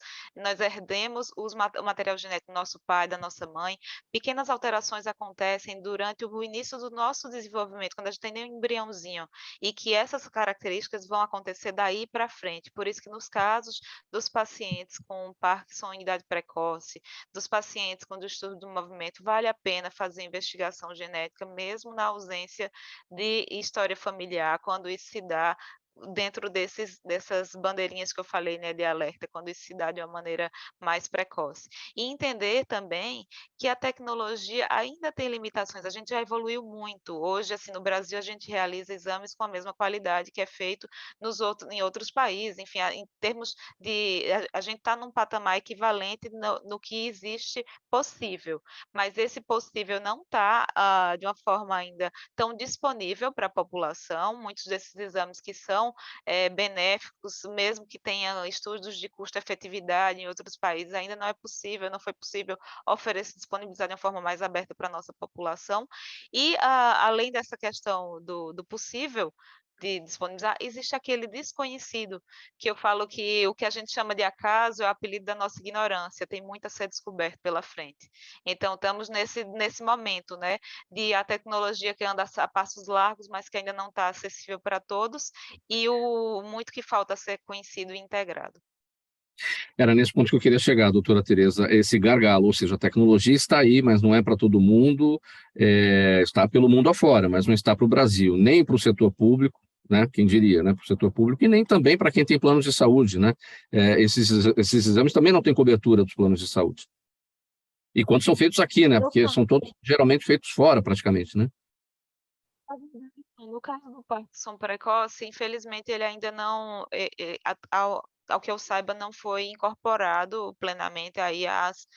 o material genético do nosso pai, da nossa mãe, pequenas alterações acontecem durante o início do nosso desenvolvimento, quando a gente tem um embriãozinho, e que essas características vão acontecer daí para frente. Por isso que nos casos dos pacientes com Parkinson em idade precoce, dos pacientes com distúrbio do movimento, vale a pena fazer investigação genética, mesmo na ausência de história familiar, quando isso se dá dentro dessas bandeirinhas que eu falei, né, de alerta, quando isso se dá de uma maneira mais precoce. E entender também que a tecnologia ainda tem limitações, a gente já evoluiu muito. Hoje, assim, no Brasil, a gente realiza exames com a mesma qualidade que é feito em outros países, enfim, em termos de... A gente está num patamar equivalente no que existe possível, mas esse possível não está de uma forma ainda tão disponível para a população. Muitos desses exames que são benéficos, mesmo que tenha estudos de custo-efetividade em outros países, ainda não foi possível disponibilizar de uma forma mais aberta para a nossa população. E, além dessa questão do possível de disponibilizar, existe aquele desconhecido, que eu falo que o que a gente chama de acaso é o apelido da nossa ignorância, tem muito a ser descoberto pela frente. Então, estamos nesse momento, né, de a tecnologia que anda a passos largos, mas que ainda não está acessível para todos, e o muito que falta ser conhecido e integrado. Era nesse ponto que eu queria chegar, doutora Tereza, esse gargalo, ou seja, a tecnologia está aí, mas não é para todo mundo, está pelo mundo afora, mas não está para o Brasil, nem para o setor público, né, quem diria, né, para o setor público, e nem também para quem tem planos de saúde, né, esses exames também não têm cobertura dos planos de saúde. E quando são feitos aqui, né, porque são todos geralmente feitos fora, praticamente, né? No caso do Parkinson precoce, infelizmente, ele ainda não, ao que eu saiba, não foi incorporado plenamente aí as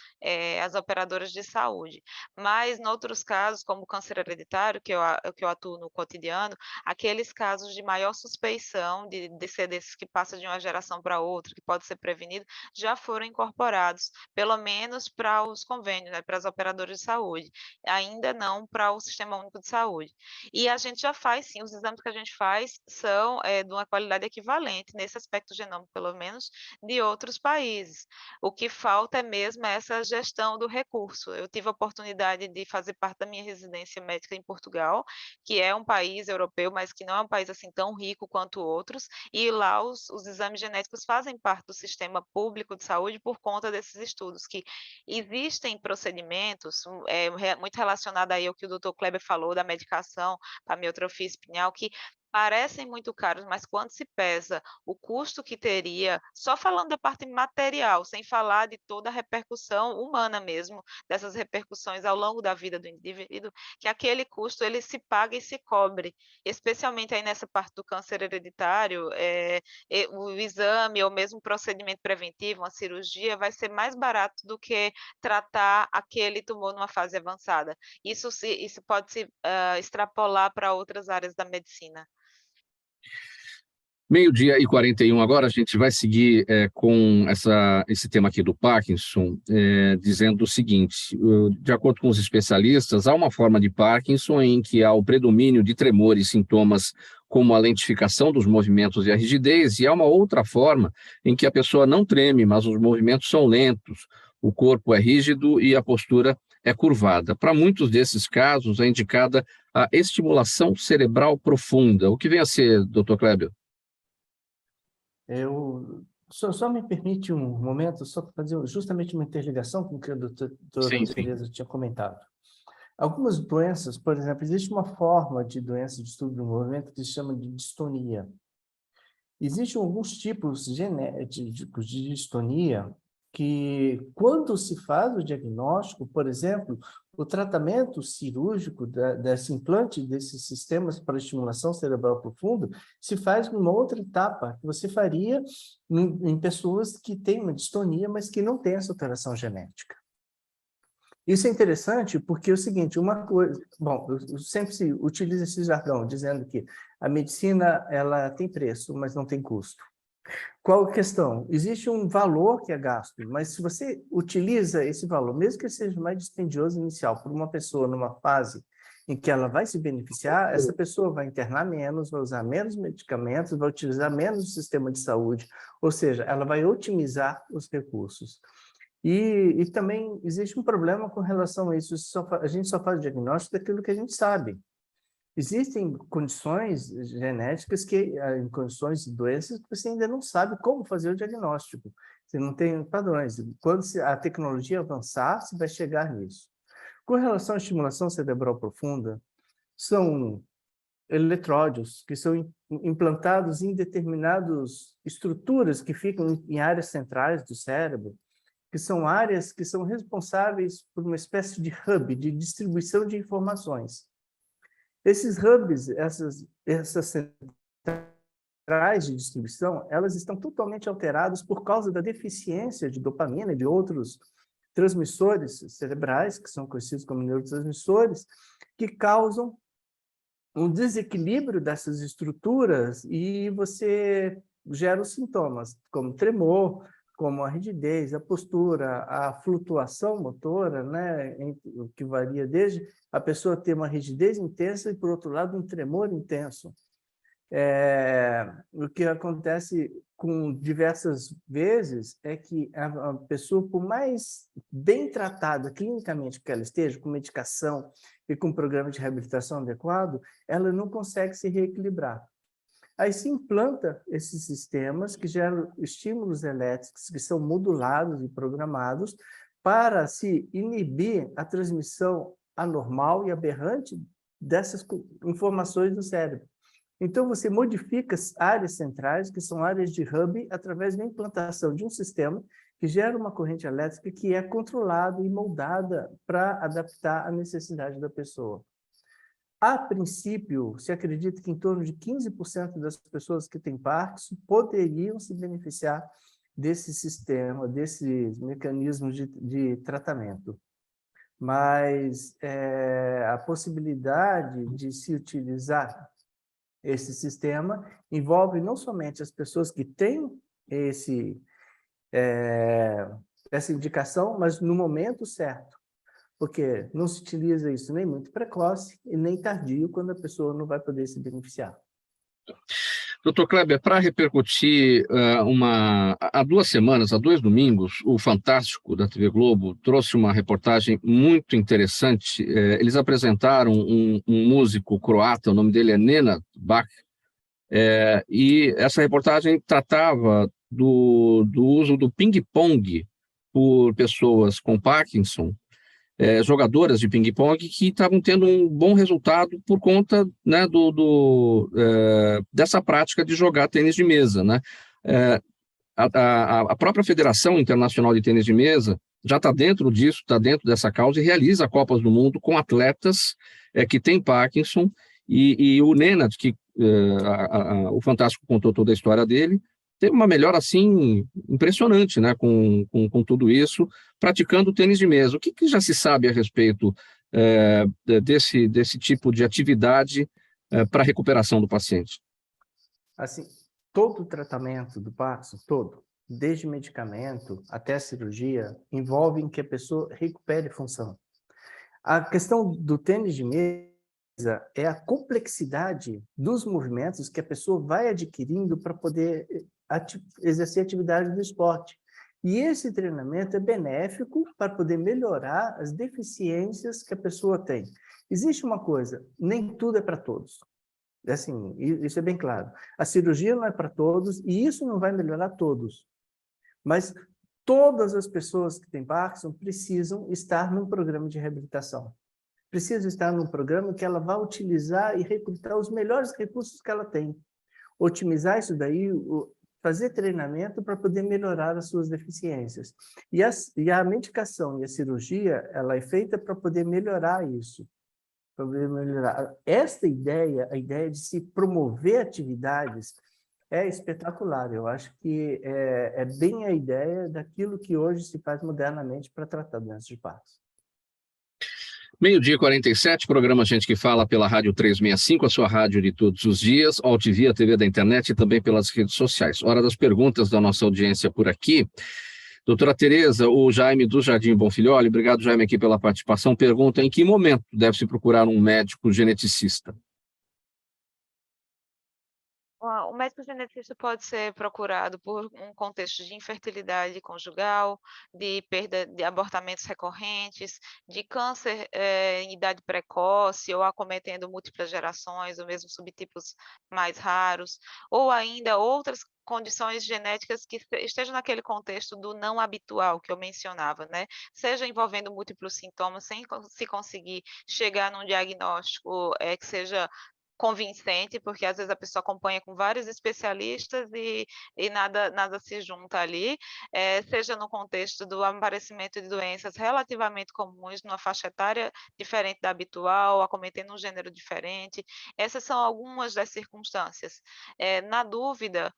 operadoras de saúde. Mas, em outros casos, como o câncer hereditário, que eu atuo no cotidiano, aqueles casos de maior suspeição de ser desses que passa de uma geração para outra, que pode ser prevenido, já foram incorporados, pelo menos para os convênios, né, para as operadoras de saúde, ainda não para o Sistema Único de Saúde. E a gente já faz, sim, os exames que a gente faz são de uma qualidade equivalente, nesse aspecto genômico, pelo menos, de outros países. O que falta é mesmo essa gestão do recurso. Eu tive a oportunidade de fazer parte da minha residência médica em Portugal, que é um país europeu, mas que não é um país assim tão rico quanto outros, e lá os exames genéticos fazem parte do sistema público de saúde por conta desses estudos, que existem procedimentos muito relacionados aí ao que o doutor Kleber falou da medicação para amiotrofia espinhal, que parecem muito caros, mas quando se pesa o custo que teria, só falando da parte material, sem falar de toda a repercussão humana mesmo, dessas repercussões ao longo da vida do indivíduo, que aquele custo ele se paga e se cobre, especialmente aí nessa parte do câncer hereditário, o exame ou mesmo o procedimento preventivo, uma cirurgia, vai ser mais barato do que tratar aquele tumor numa fase avançada. Isso pode se extrapolar para outras áreas da medicina. 12h41 agora, a gente vai seguir com esse tema aqui do Parkinson, dizendo o seguinte: de acordo com os especialistas, há uma forma de Parkinson em que há o predomínio de tremores e sintomas como a lentificação dos movimentos e a rigidez, e há uma outra forma em que a pessoa não treme, mas os movimentos são lentos, o corpo é rígido e a postura é curvada. Para muitos desses casos, é indicada a estimulação cerebral profunda. O que vem a ser, Dr. Kleber? Só me permite um momento, só para fazer justamente uma interligação com o que a doutora Tereza tinha comentado. Algumas doenças, por exemplo, existe uma forma de doença de estudo do movimento que se chama de distonia. Existem alguns tipos genéticos de distonia que, quando se faz o diagnóstico, por exemplo, o tratamento cirúrgico desse implante desses sistemas para estimulação cerebral profunda se faz numa outra etapa que você faria em pessoas que têm uma distonia, mas que não têm essa alteração genética. Isso é interessante porque é o seguinte, uma coisa... Bom, eu sempre se utilizo esse jargão, dizendo que a medicina ela tem preço, mas não tem custo. Qual a questão? Existe um valor que é gasto, mas se você utiliza esse valor, mesmo que seja mais dispendioso inicial, por uma pessoa numa fase em que ela vai se beneficiar, essa pessoa vai internar menos, vai usar menos medicamentos, vai utilizar menos o sistema de saúde, ou seja, ela vai otimizar os recursos. E também existe um problema com relação a isso, a gente só faz o diagnóstico daquilo que a gente sabe. Existem condições genéticas, em condições de doenças, que você ainda não sabe como fazer o diagnóstico. Você não tem padrões. Quando a tecnologia avançar, você vai chegar nisso. Com relação à estimulação cerebral profunda, são eletródios que são implantados em determinadas estruturas que ficam em áreas centrais do cérebro, que são áreas que são responsáveis por uma espécie de hub de distribuição de informações. Esses hubs, essas centrais de distribuição, elas estão totalmente alteradas por causa da deficiência de dopamina e de outros transmissores cerebrais, que são conhecidos como neurotransmissores, que causam um desequilíbrio dessas estruturas e você gera os sintomas, como tremor, como a rigidez, a postura, a flutuação motora, né, que varia desde a pessoa ter uma rigidez intensa e, por outro lado, um tremor intenso. O que acontece com diversas vezes é que a pessoa, por mais bem tratada clinicamente que ela esteja, com medicação e com programa de reabilitação adequado, ela não consegue se reequilibrar. Aí se implanta esses sistemas que geram estímulos elétricos que são modulados e programados para se inibir a transmissão anormal e aberrante dessas informações do cérebro. Então, você modifica as áreas centrais, que são áreas de hub, através da implantação de um sistema que gera uma corrente elétrica que é controlada e moldada para adaptar à necessidade da pessoa. A princípio, se acredita que em torno de 15% das pessoas que têm Parkinson poderiam se beneficiar desse sistema, desses mecanismos de tratamento. Mas a possibilidade de se utilizar esse sistema envolve não somente as pessoas que têm essa indicação, mas no momento certo. Porque não se utiliza isso nem muito precoce e nem tardio, quando a pessoa não vai poder se beneficiar. Doutor Kleber, para repercutir, há 2 semanas, há 2 domingos, o Fantástico da TV Globo trouxe uma reportagem muito interessante. Eles apresentaram um músico croata, o nome dele é Nenad Bach, e essa reportagem tratava do uso do ping-pong por pessoas com Parkinson, jogadoras de ping-pong que estavam tendo um bom resultado por conta, né, dessa prática de jogar tênis de mesa, né? A própria Federação Internacional de Tênis de Mesa já está dentro disso, está dentro dessa causa e realiza Copas do Mundo com atletas que têm Parkinson, e o Nenad, que o Fantástico contou toda a história dele, teve uma melhora, assim, impressionante, né, com tudo isso, praticando tênis de mesa. O que já se sabe a respeito desse tipo de atividade para a recuperação do paciente? Assim, todo o tratamento do Parkinson, desde medicamento até cirurgia, envolve que a pessoa recupere função. A questão do tênis de mesa é a complexidade dos movimentos que a pessoa vai adquirindo para poder exercer atividade do esporte. E esse treinamento é benéfico para poder melhorar as deficiências que a pessoa tem. Existe uma coisa, nem tudo é para todos. Assim, isso é bem claro. A cirurgia não é para todos e isso não vai melhorar todos. Mas todas as pessoas que têm Parkinson precisam estar num programa de reabilitação. Precisam estar num programa que ela vai utilizar e recrutar os melhores recursos que ela tem. Otimizar isso daí, fazer treinamento para poder melhorar as suas deficiências. E a medicação e a cirurgia, ela é feita para poder melhorar isso. Para poder melhorar. Esta ideia, a ideia de se promover atividades, é espetacular. Eu acho que é bem a ideia daquilo que hoje se faz modernamente para tratar doenças de Parkinson. 12h47, programa Gente que Fala pela Rádio 365, a sua rádio de todos os dias, AltV, a TV da internet e também pelas redes sociais. Hora das perguntas da nossa audiência por aqui. Doutora Tereza, o Jaime do Jardim Bonfilholi, obrigado, Jaime, aqui pela participação, pergunta: em que momento deve-se procurar um médico geneticista? O médico geneticista pode ser procurado por um contexto de infertilidade conjugal, de perda de abortamentos recorrentes, de câncer em idade precoce ou acometendo múltiplas gerações, ou mesmo subtipos mais raros, ou ainda outras condições genéticas que estejam naquele contexto do não habitual que eu mencionava, né? Seja envolvendo múltiplos sintomas, sem se conseguir chegar num diagnóstico que seja convincente, porque às vezes a pessoa acompanha com vários especialistas e nada se junta ali, seja no contexto do aparecimento de doenças relativamente comuns numa faixa etária diferente da habitual, acometendo um gênero diferente. Essas são algumas das circunstâncias. Na dúvida,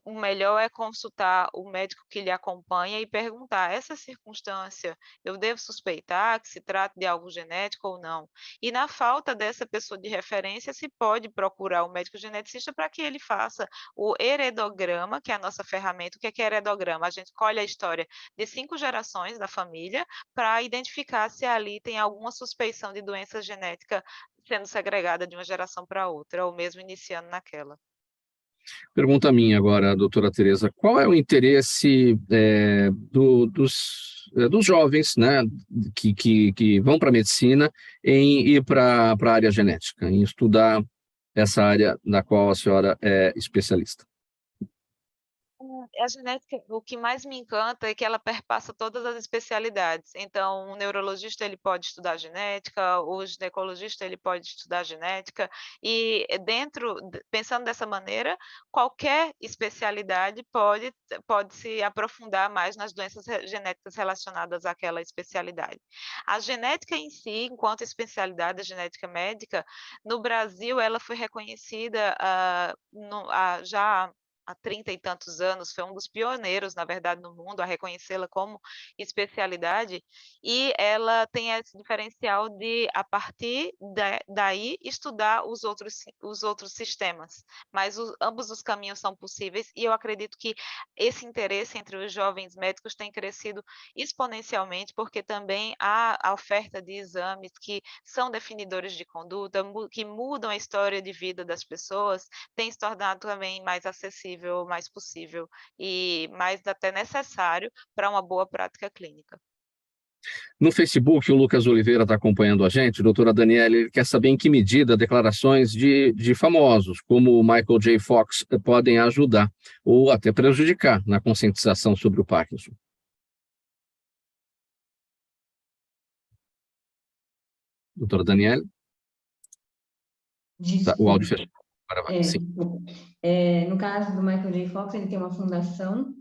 o melhor é consultar o médico que lhe acompanha e perguntar: essa circunstância, eu devo suspeitar que se trata de algo genético ou não? E na falta dessa pessoa de referência, se pode procurar o médico geneticista para que ele faça o heredograma, que é a nossa ferramenta. O que é heredograma? A gente colhe a história de 5 gerações da família para identificar se ali tem alguma suspeição de doença genética sendo segregada de uma geração para outra, ou mesmo iniciando naquela. Pergunta minha agora, doutora Tereza: qual é o interesse dos jovens, né, que vão para a medicina em ir para a área genética, em estudar essa área na qual a senhora é especialista? A genética, o que mais me encanta é que ela perpassa todas as especialidades. Então, o neurologista ele pode estudar genética, o ginecologista ele pode estudar genética, e pensando dessa maneira, qualquer especialidade pode se aprofundar mais nas doenças genéticas relacionadas àquela especialidade. A genética em si, enquanto especialidade, a genética médica, no Brasil, ela foi reconhecida já há 30 e tantos anos, foi um dos pioneiros, na verdade, no mundo a reconhecê-la como especialidade, e ela tem esse diferencial de, a partir daí, estudar os outros sistemas. Mas ambos os caminhos são possíveis, e eu acredito que esse interesse entre os jovens médicos tem crescido exponencialmente, porque também há a oferta de exames que são definidores de conduta, que mudam a história de vida das pessoas, tem se tornado também mais acessível, mais possível e mais até necessário para uma boa prática clínica. No Facebook, o Lucas Oliveira está acompanhando a gente, doutora Daniela, ele quer saber em que medida declarações de famosos, como o Michael J. Fox, podem ajudar ou até prejudicar na conscientização sobre o Parkinson. Doutora Daniela? Tá, o áudio fechou. No caso do Michael J. Fox, ele tem uma fundação,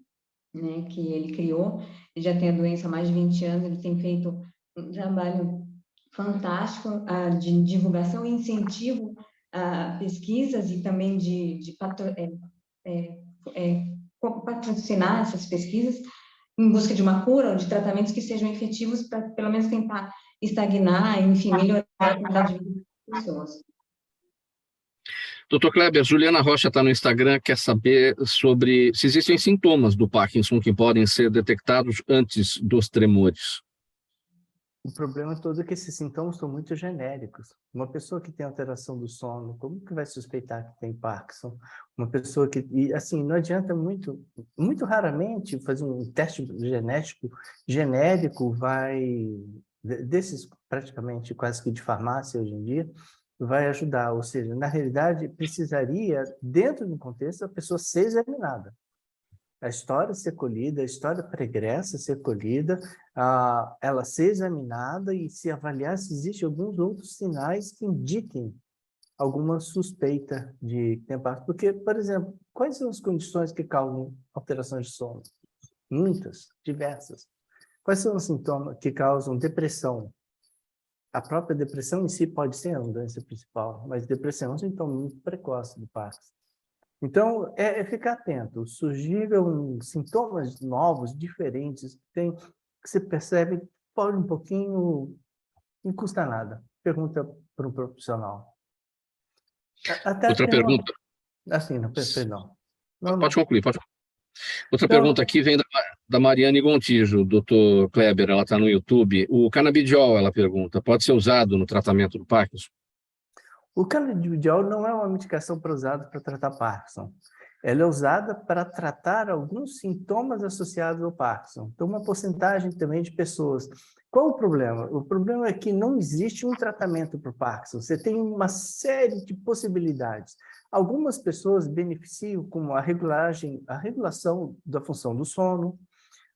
né, que ele criou, ele já tem a doença há mais de 20 anos, ele tem feito um trabalho fantástico de divulgação e incentivo a pesquisas e também de patrocinar essas pesquisas em busca de uma cura ou de tratamentos que sejam efetivos para, pelo menos, tentar estagnar, enfim, melhorar a qualidade de vida das pessoas. Doutor Kleber, Juliana Rocha está no Instagram, quer saber sobre se existem sintomas do Parkinson que podem ser detectados antes dos tremores. O problema todo é que esses sintomas são muito genéricos. Uma pessoa que tem alteração do sono, como que vai suspeitar que tem Parkinson? Uma pessoa que... E, assim, não adianta muito raramente fazer um teste genético genérico, desses praticamente quase que de farmácia hoje em dia, vai ajudar. Ou seja, na realidade, precisaria, dentro do contexto, a pessoa ser examinada. A história ser colhida, a história pregressa ser colhida, ela ser examinada e se avaliar se existem alguns outros sinais que indiquem alguma suspeita de Parkinson. Porque, por exemplo, quais são as condições que causam alterações de sono? Muitas, diversas. Quais são os sintomas que causam depressão? A própria depressão em si pode ser a doença principal, mas depressão é um sintoma muito precoce do Parkinson. Então, é ficar atento. Surgiram sintomas novos, diferentes, que você percebe, pode um pouquinho, não custa nada. Pergunta para um profissional. Outra pergunta. Assim, não, perdão. Pode concluir, pode concluir. Outra pergunta aqui vem da Mariane Gontijo, doutor Kleber, ela está no YouTube. O canabidiol, ela pergunta, pode ser usado no tratamento do Parkinson? O canabidiol não é uma medicação usada para tratar Parkinson. Ela é usada para tratar alguns sintomas associados ao Parkinson. Então, uma porcentagem também de pessoas. Qual o problema? O problema é que não existe um tratamento para o Parkinson. Você tem uma série de possibilidades. Algumas pessoas beneficiam com a regulação da função do sono,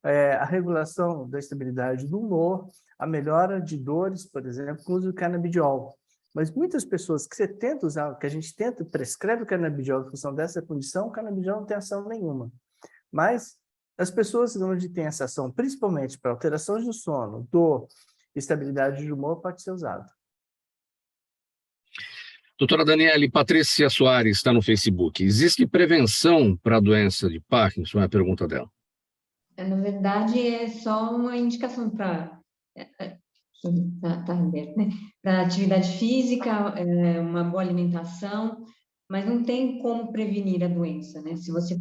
a regulação da estabilidade do humor, a melhora de dores, por exemplo, com o uso do canabidiol. Mas muitas pessoas que você tenta usar, que a gente prescreve o canabidiol em função dessa condição, o canabidiol não tem ação nenhuma. Mas as pessoas onde tem essa ação, principalmente para alterações do sono, dor, estabilidade de humor, pode ser usado. Doutora Daniele, Patrícia Soares está no Facebook. Existe prevenção para a doença de Parkinson? É a pergunta dela. Na verdade, é só uma indicação para atividade física, uma boa alimentação, mas não tem como prevenir a doença, né? Se você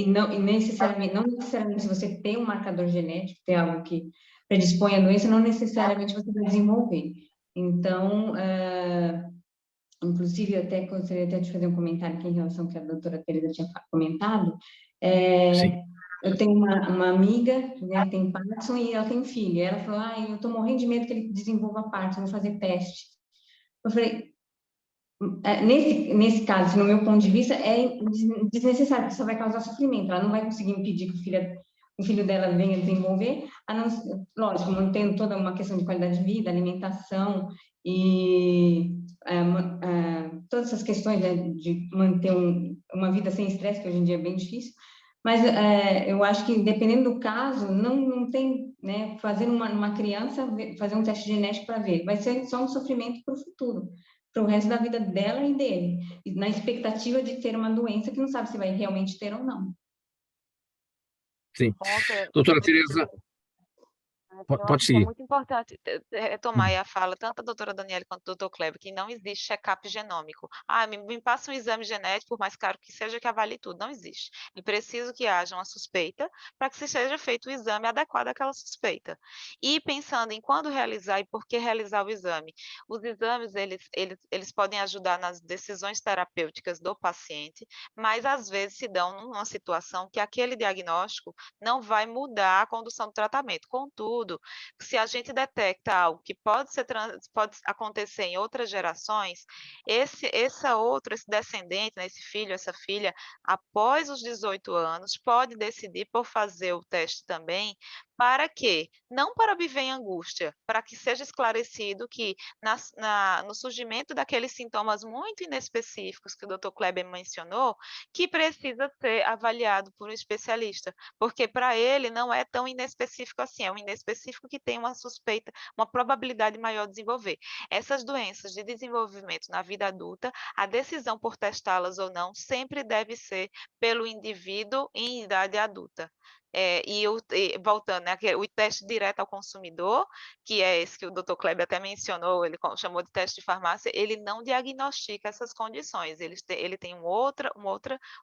não necessariamente se você tem um marcador genético, tem algo que predispõe à doença, não necessariamente você vai desenvolver. Então, inclusive, eu até gostaria de fazer um comentário aqui em relação ao que a doutora Teresa tinha comentado. Eu tenho uma amiga, né, que tem Parkinson e ela tem um filho. E ela falou, eu estou morrendo de medo que ele desenvolva Parkinson, vou fazer teste. Eu falei, nesse caso, no meu ponto de vista, é desnecessário, porque só vai causar sofrimento. Ela não vai conseguir impedir que o filho dela venha desenvolver, lógico, mantendo toda uma questão de qualidade de vida, alimentação e todas essas questões, né, de manter uma vida sem estresse, que hoje em dia é bem difícil. Mas eu acho que, dependendo do caso, não tem, né, fazer uma criança, fazer um teste genético para ver, vai ser só um sofrimento para o futuro, para o resto da vida dela e dele, na expectativa de ter uma doença que não sabe se vai realmente ter ou não. Sim. Doutora Tereza, pode seguir. É muito importante retomar a fala, tanto da doutora Daniela quanto do doutor Kleber, que não existe check-up genômico. Me passa um exame genético, por mais caro que seja, que avalie tudo. Não existe. É preciso que haja uma suspeita para que seja feito o exame adequado àquela suspeita. E pensando em quando realizar e por que realizar o exame. Os exames, eles podem ajudar nas decisões terapêuticas do paciente, mas às vezes se dão numa situação que aquele diagnóstico não vai mudar a condução do tratamento. Contudo, se a gente detecta algo que pode acontecer em outras gerações, esse descendente, né, esse filho, essa filha, após os 18 anos, pode decidir por fazer o teste também. Para quê? Não para viver em angústia, para que seja esclarecido que no surgimento daqueles sintomas muito inespecíficos que o Dr. Kleber mencionou, que precisa ser avaliado por um especialista, porque para ele não é tão inespecífico assim, é um inespecífico que tem uma suspeita, uma probabilidade maior de desenvolver. Essas doenças de desenvolvimento na vida adulta, a decisão por testá-las ou não sempre deve ser pelo indivíduo em idade adulta. Voltando, né, o teste direto ao consumidor, que é esse que o Dr. Kleber até mencionou, ele chamou de teste de farmácia, ele não diagnostica essas condições, ele tem uma outra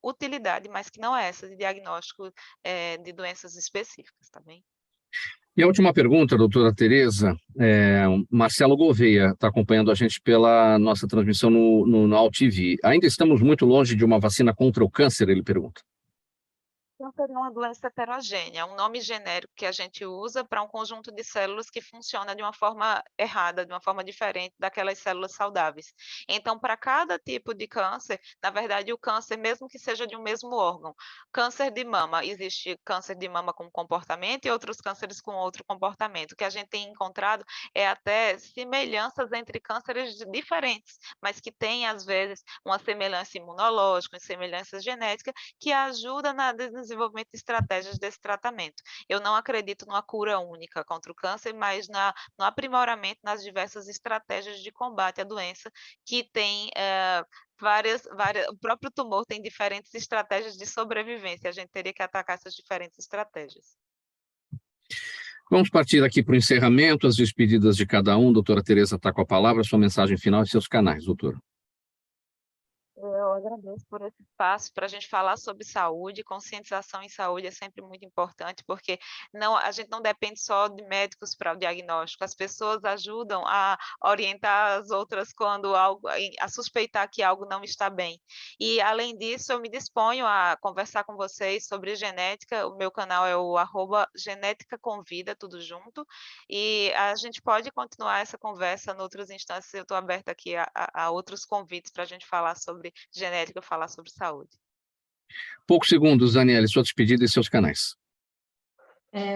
utilidade, mas que não é essa de diagnóstico de doenças específicas, tá bem? E a última pergunta, doutora Tereza, Marcelo Gouveia está acompanhando a gente pela nossa transmissão no Now TV. Ainda estamos muito longe de uma vacina contra o câncer, ele pergunta. Câncer é uma doença heterogênea, um nome genérico que a gente usa para um conjunto de células que funciona de uma forma errada, de uma forma diferente daquelas células saudáveis. Então, para cada tipo de câncer, na verdade, o câncer, mesmo que seja de um mesmo órgão, câncer de mama, existe câncer de mama com comportamento e outros cânceres com outro comportamento. O que a gente tem encontrado é até semelhanças entre cânceres diferentes, mas que têm, às vezes, uma semelhança imunológica, uma semelhança genética, que ajuda na desenvolvimento de estratégias desse tratamento. Eu não acredito numa cura única contra o câncer, mas no aprimoramento nas diversas estratégias de combate à doença, que tem o próprio tumor tem diferentes estratégias de sobrevivência, a gente teria que atacar essas diferentes estratégias. Vamos partir aqui para o encerramento, as despedidas de cada um. Doutora Tereza está com a palavra, sua mensagem final e seus canais, doutora. Eu agradeço por esse espaço para a gente falar sobre saúde. Conscientização em saúde é sempre muito importante, porque a gente não depende só de médicos para o diagnóstico. As pessoas ajudam a orientar as outras quando a suspeitar que algo não está bem. E, além disso, eu me disponho a conversar com vocês sobre genética. O meu canal é o @genéticaconvida, tudo junto. E a gente pode continuar essa conversa em outras instâncias. Eu estou aberta aqui a outros convites para a gente falar sobre genética, falar sobre saúde. Poucos segundos, Daniela, sua despedida e seus canais.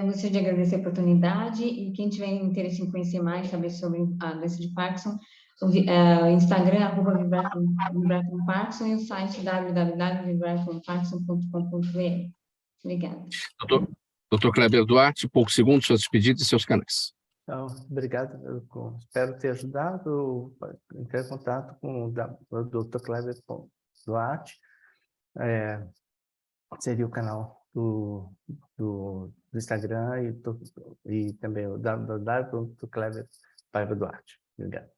Gostaria de agradecer a oportunidade e quem tiver interesse em conhecer mais, saber sobre a doença de Parkinson, o Instagram, @vibrarcomparkinson e o site www.vibrarcomparkinson.com.br. Obrigada. Doutor Kleber Duarte, poucos segundos, suas despedidas e seus canais. Então, obrigado. Espero ter ajudado. Entrar em contato com o Dr. Kleber Duarte. Seria o canal do Instagram e também o www.kleber.duarte. Obrigado.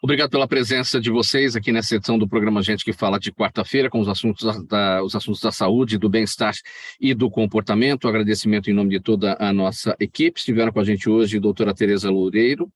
Obrigado pela presença de vocês aqui nessa edição do programa Gente que Fala de quarta-feira, com os assuntos da saúde, do bem-estar e do comportamento. Agradecimento em nome de toda a nossa equipe. Estiveram com a gente hoje a doutora Tereza Loureiro,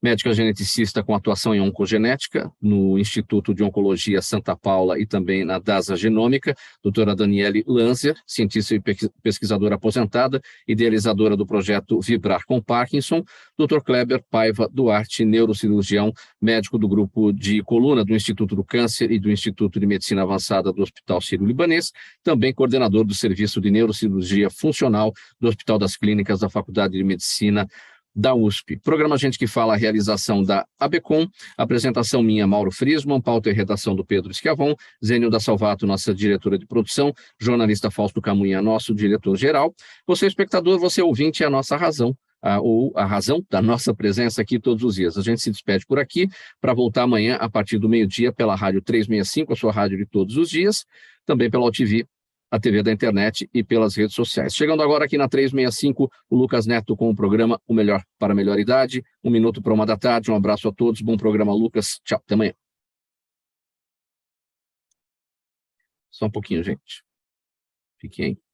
médica geneticista com atuação em oncogenética, no Instituto de Oncologia Santa Paula e também na DASA Genômica, doutora Daniele Lanzer, cientista e pesquisadora aposentada, idealizadora do projeto Vibrar com Parkinson, doutor Kleber Paiva Duarte, neurocirurgião, médico do grupo de coluna do Instituto do Câncer e do Instituto de Medicina Avançada do Hospital Sírio-Libanês, também coordenador do Serviço de Neurocirurgia Funcional do Hospital das Clínicas da Faculdade de Medicina da USP. Programa Gente que Fala, a realização da ABCOM, apresentação minha, Mauro Friesman, pauta e redação do Pedro Schiavon, Zênio da Salvato, nossa diretora de produção, jornalista Fausto Camunha, nosso diretor-geral. Você, espectador, você ouvinte, é a nossa razão, ou a razão da nossa presença aqui todos os dias. A gente se despede por aqui, para voltar amanhã, a partir do meio-dia, pela Rádio 365, a sua rádio de todos os dias, também pela UTV, a TV da internet e pelas redes sociais. Chegando agora aqui na 365, o Lucas Neto com o programa O Melhor para a Melhor Idade. 1 minuto para 1 da tarde. Um abraço a todos. Bom programa, Lucas. Tchau, até amanhã. Só um pouquinho, gente. Fiquem aí.